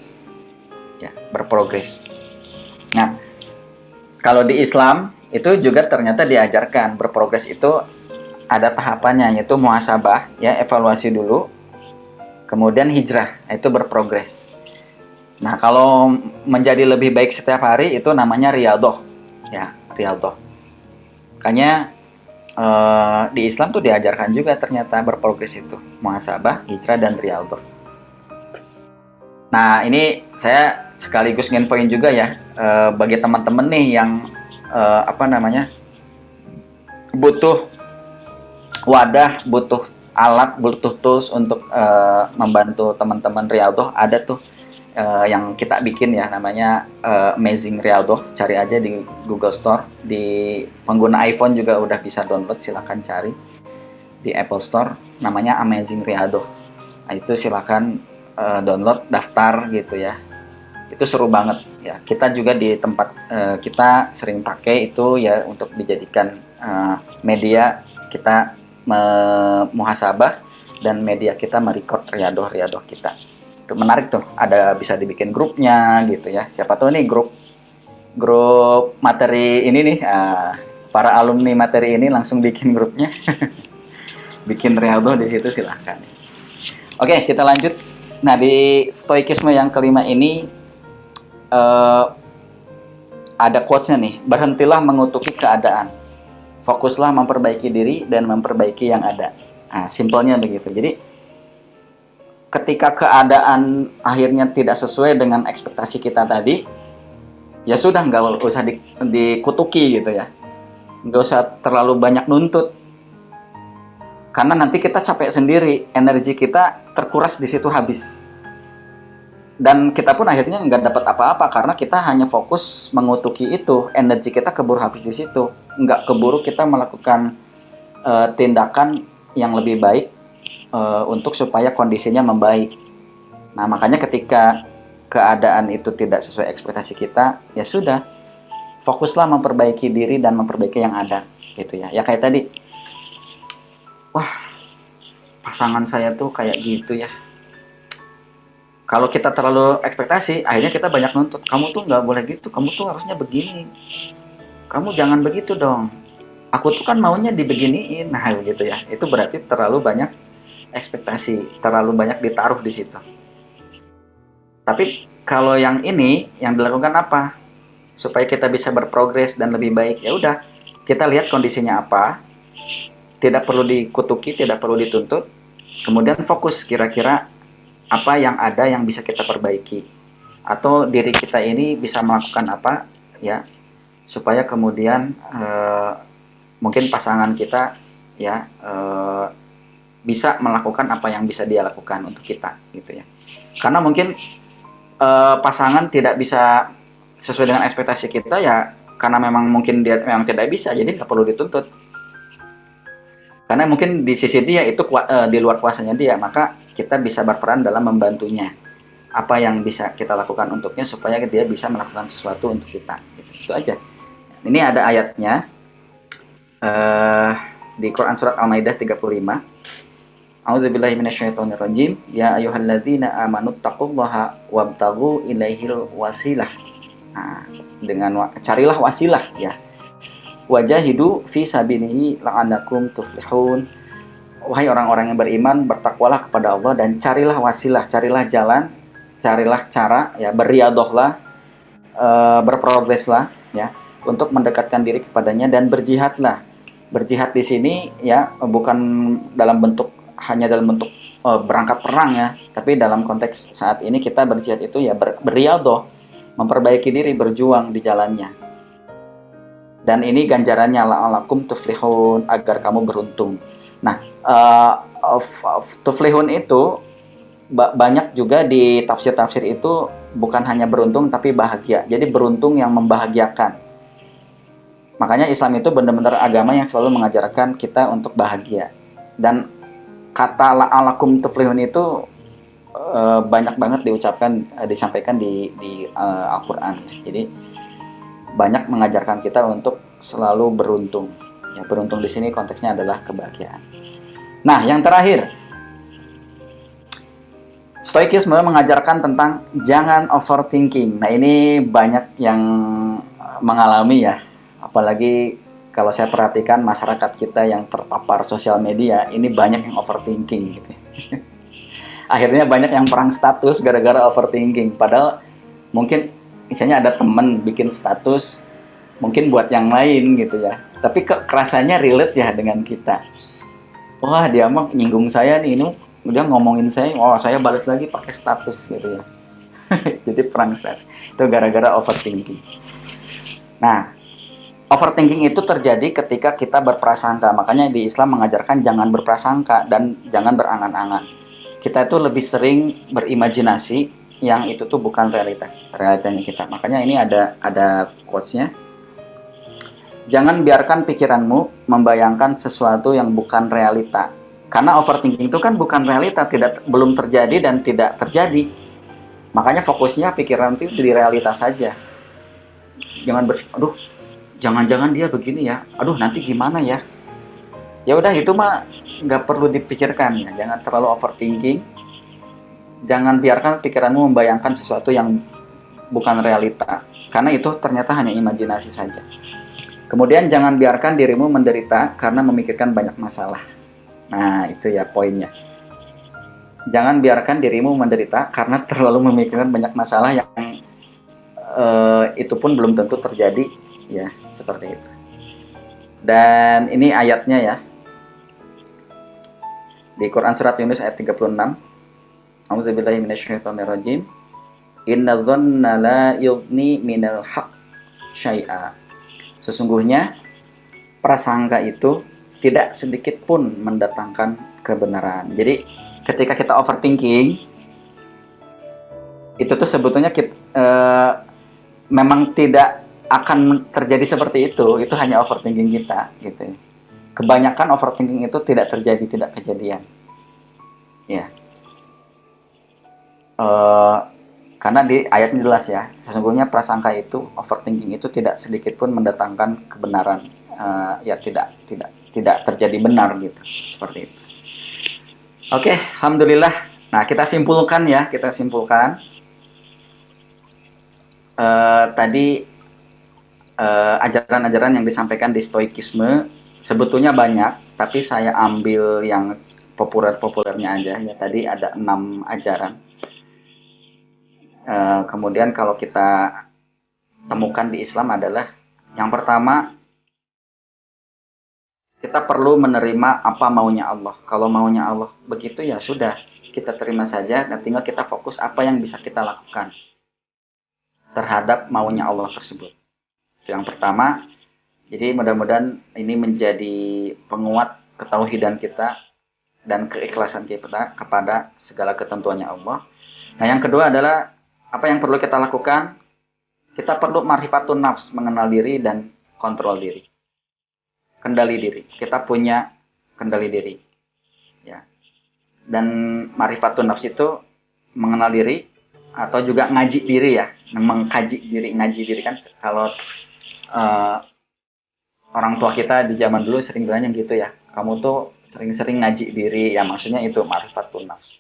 Ya, berprogres. Nah, kalau di Islam itu juga ternyata diajarkan berprogres itu ada tahapannya, yaitu muhasabah, ya evaluasi dulu, kemudian hijrah, itu berprogres. Nah, kalau menjadi lebih baik setiap hari itu namanya riyadhah. Ya, riyadhah. Makanya di Islam tuh diajarkan juga ternyata berprogres itu, muhasabah, hijrah, dan riyadhah. Nah, ini saya sekaligus nginfoin juga ya bagi teman-teman nih yang butuh wadah, butuh alat, butuh tools untuk membantu teman-teman riyadhah. Ada tuh yang kita bikin ya, namanya Amazing Rialdo. Cari aja di Google Store. Di pengguna iPhone juga udah bisa download, silahkan cari di Apple Store, namanya Amazing Rialdo. Nah, itu silahkan download, daftar gitu ya. Itu seru banget ya. Kita juga di tempat kita sering pakai itu ya untuk dijadikan media kita muhasabah dan media kita merecord riadoh kita. Itu menarik tuh, ada bisa dibikin grupnya gitu ya. Siapa tahu nih grup materi ini nih, para alumni materi ini langsung bikin grupnya. Bikin riadoh di situ silahkan. Oke, kita lanjut. Nah, di stoikisme yang kelima ini ada quotes-nya nih. Berhentilah mengutuki keadaan, fokuslah memperbaiki diri dan memperbaiki yang ada. Nah, simpelnya begitu. Jadi ketika keadaan akhirnya tidak sesuai dengan ekspektasi kita tadi, ya sudah, nggak usah dikutuki gitu ya, nggak usah terlalu banyak nuntut, karena nanti kita capek sendiri, energi kita terkuras di situ habis, dan kita pun akhirnya nggak dapat apa-apa karena kita hanya fokus mengutuki itu, energi kita keburu habis di situ, nggak keburu kita melakukan tindakan yang lebih baik untuk supaya kondisinya membaik. Nah, makanya ketika keadaan itu tidak sesuai ekspektasi kita, ya sudah, fokuslah memperbaiki diri dan memperbaiki yang ada, gitu ya. Ya kayak tadi, wah, pasangan saya tuh kayak gitu ya. Kalau kita terlalu ekspektasi, akhirnya kita banyak nuntut. Kamu tuh nggak boleh gitu, kamu tuh harusnya begini. Kamu jangan begitu dong. Aku tuh kan maunya dibeginiin. Nah, gitu ya. Itu berarti terlalu banyak ekspektasi, terlalu banyak ditaruh di situ. Tapi kalau yang ini, yang dilakukan apa? Supaya kita bisa berprogres dan lebih baik, ya udah, kita lihat kondisinya apa, tidak perlu dikutuki, tidak perlu dituntut, kemudian fokus kira-kira apa yang ada yang bisa kita perbaiki, atau diri kita ini bisa melakukan apa, ya, supaya kemudian mungkin pasangan kita ya bisa melakukan apa yang bisa dia lakukan untuk kita, gitu ya. Karena mungkin pasangan tidak bisa sesuai dengan ekspektasi kita ya, karena memang mungkin dia memang tidak bisa, jadi nggak perlu dituntut. Karena mungkin di sisi dia itu di luar kuasanya dia, maka kita bisa berperan dalam membantunya. Apa yang bisa kita lakukan untuknya supaya dia bisa melakukan sesuatu untuk kita. Gitu. Itu aja. Ini ada ayatnya di Quran surat Al-Maidah 35. A'udzubillahi minasyaitonirrajim. Ya ayyuhalladzina amanu taqullaha wabtaghu ilaihil wasilah. Nah, dengan carilah wasilah ya. Wajahidu fi sabilihi la'annakum tuflihun. Wahai orang-orang yang beriman, bertakwalah kepada Allah dan carilah wasilah, carilah jalan, carilah cara ya, beriadohlah, berprogreslah ya, untuk mendekatkan diri kepadanya dan berjihadlah. Berjihad di sini ya bukan hanya dalam bentuk berangkat perang ya, tapi dalam konteks saat ini kita berjihad itu ya beriadoh, memperbaiki diri, berjuang di jalannya. Dan ini ganjarannya la'alakum tuflihun, agar kamu beruntung. Nah, tuflihun itu banyak juga di tafsir-tafsir itu bukan hanya beruntung tapi bahagia. Jadi beruntung yang membahagiakan. Makanya Islam itu benar-benar agama yang selalu mengajarkan kita untuk bahagia. Dan kata la'alakum tuflihun itu banyak banget disampaikan di Al-Quran. Jadi banyak mengajarkan kita untuk selalu beruntung. Ya, beruntung di sini konteksnya adalah kebahagiaan. Nah, yang terakhir, Stoikisme mengajarkan tentang jangan overthinking. Nah, ini banyak yang mengalami ya. Apalagi kalau saya perhatikan masyarakat kita yang terpapar sosial media, ini banyak yang overthinking gitu. Akhirnya banyak yang perang status gara-gara overthinking. Padahal mungkin misalnya ada temen bikin status mungkin buat yang lain gitu ya, tapi kerasanya relate ya dengan kita. Wah, dia mah nyinggung saya nih, ini udah ngomongin saya, oh saya balas lagi pakai status gitu ya. Jadi perang status itu gara-gara overthinking. Nah, overthinking itu terjadi ketika kita berprasangka. Makanya di Islam mengajarkan jangan berprasangka dan jangan berangan-angan. Kita itu lebih sering berimajinasi yang itu tuh bukan realitanya kita. Makanya ini ada quotes-nya. Jangan biarkan pikiranmu membayangkan sesuatu yang bukan realita. Karena overthinking itu kan bukan realita, belum terjadi dan tidak terjadi. Makanya fokusnya pikiran itu di realitas saja. Jangan aduh, jangan-jangan dia begini ya. Aduh, nanti gimana ya? Ya udah, itu mah nggak perlu dipikirkan ya. Jangan terlalu overthinking. Jangan biarkan pikiranmu membayangkan sesuatu yang bukan realita. Karena itu ternyata hanya imajinasi saja. Kemudian jangan biarkan dirimu menderita karena memikirkan banyak masalah. Nah, itu ya poinnya. Jangan biarkan dirimu menderita karena terlalu memikirkan banyak masalah yang itu pun belum tentu terjadi, ya, seperti itu. Dan ini ayatnya ya. Di Quran surat Yunus ayat 36. A'udzubillahi minasyaitonirrajim. Inna dzanna la yughni minal haqq syai'a. Sesungguhnya prasangka itu tidak sedikit pun mendatangkan kebenaran. Jadi ketika kita overthinking, itu tuh sebetulnya memang tidak akan terjadi seperti itu hanya overthinking kita, gitu. Kebanyakan overthinking itu tidak terjadi, tidak kejadian, ya. Karena di ayat ini jelas ya, sesungguhnya prasangka itu, overthinking itu tidak sedikit pun mendatangkan kebenaran, ya tidak terjadi benar gitu, seperti itu. Oke, alhamdulillah. Nah, kita simpulkan. Tadi ajaran-ajaran yang disampaikan di stoikisme sebetulnya banyak, tapi saya ambil yang populernya aja ya. Tadi ada 6 ajaran. Kemudian kalau kita temukan di Islam adalah yang pertama, kita perlu menerima apa maunya Allah. Kalau maunya Allah begitu ya sudah, kita terima saja dan tinggal kita fokus apa yang bisa kita lakukan terhadap maunya Allah tersebut. Itu yang pertama. Jadi mudah-mudahan ini menjadi penguat ketauhidan kita dan keikhlasan kita kepada segala ketentuannya Allah. Nah, yang kedua adalah apa yang perlu kita lakukan? Kita perlu ma'rifatun nafs, mengenal diri dan kontrol diri. Kendali diri. Kita punya kendali diri. Ya. Dan ma'rifatun nafs itu mengenal diri atau juga ngaji diri ya. Mengkaji diri, ngaji diri kan kalau orang tua kita di zaman dulu sering bilangnya gitu ya. Kamu tuh sering-sering ngaji diri, ya maksudnya itu ma'rifatun nafs.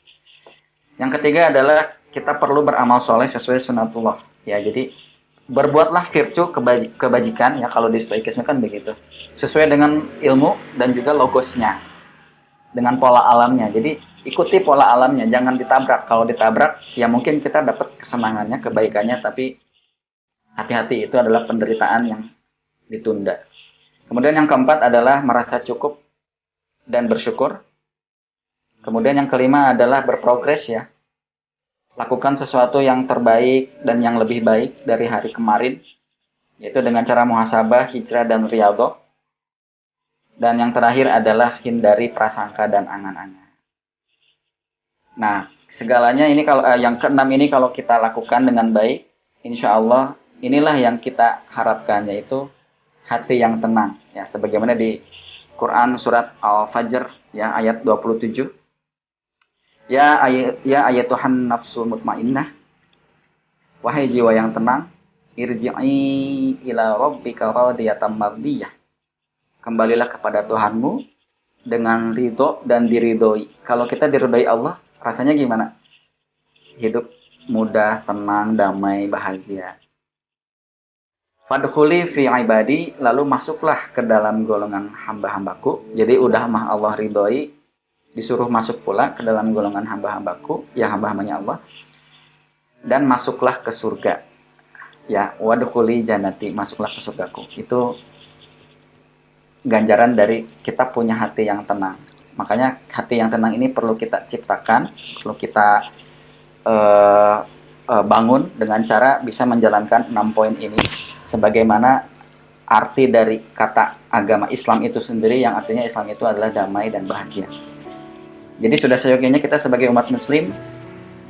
Yang ketiga adalah kita perlu beramal soleh sesuai sunatullah. Ya, jadi berbuatlah virtue, kebajikan ya, kalau di stoikisme kan begitu. Sesuai dengan ilmu dan juga logosnya. Dengan pola alamnya. Jadi ikuti pola alamnya, jangan ditabrak. Kalau ditabrak ya mungkin kita dapat kesenangannya, kebaikannya, tapi hati-hati, itu adalah penderitaan yang ditunda. Kemudian yang keempat adalah merasa cukup dan bersyukur. Kemudian yang kelima adalah berprogres ya. Lakukan sesuatu yang terbaik dan yang lebih baik dari hari kemarin. Yaitu dengan cara muhasabah, hijrah, dan riyadhah. Dan yang terakhir adalah hindari prasangka dan angan-angan. Nah, segalanya ini kalau yang keenam ini kalau kita lakukan dengan baik, insya Allah inilah yang kita harapkan, yaitu hati yang tenang. Ya, sebagaimana di Quran surat Al-Fajr ya ayat 27. Ya ayatuhan nafsul mutmainnah, wahai jiwa yang tenang, irji'i ila rabbika radiyatan mardiyah. Kembalilah kepada Tuhanmu dengan ridho dan diridhoi. Kalau kita diridhoi Allah, rasanya gimana? Hidup mudah, tenang, damai, bahagia. Fadkhuli fi ibadi, lalu masuklah ke dalam golongan hamba-hambaku. Jadi udah mah Allah ridhoi, disuruh masuk pula ke dalam golongan hamba-hambaku, ya hamba-hambanya Allah. Dan masuklah ke surga. Ya, wadkhuli jannati, masuklah ke surgaku. Itu ganjaran dari kita punya hati yang tenang. Makanya hati yang tenang ini perlu kita ciptakan, perlu kita bangun dengan cara bisa menjalankan 6 poin ini. Sebagaimana arti dari kata agama Islam itu sendiri, yang artinya Islam itu adalah damai dan bahagia. Jadi sudah seyogianya kita sebagai umat muslim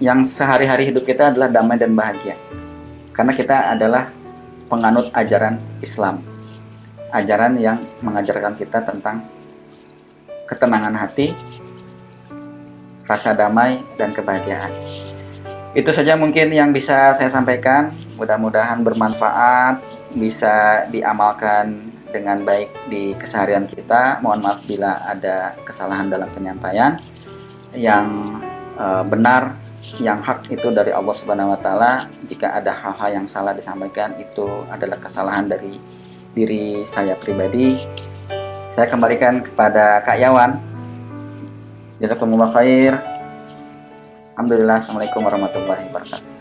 yang sehari-hari hidup kita adalah damai dan bahagia. Karena kita adalah penganut ajaran Islam. Ajaran yang mengajarkan kita tentang ketenangan hati, rasa damai, dan kebahagiaan. Itu saja mungkin yang bisa saya sampaikan. Mudah-mudahan bermanfaat, bisa diamalkan dengan baik di keseharian kita. Mohon maaf bila ada kesalahan dalam penyampaian. Yang benar, yang hak itu dari Allah Subhanahu wa taala. Jika ada hal-hal yang salah disampaikan, itu adalah kesalahan dari diri saya pribadi. Saya kembalikan kepada Kak Yawan. Jazakumullah khair. Alhamdulillah. Assalamualaikum warahmatullahi wabarakatuh.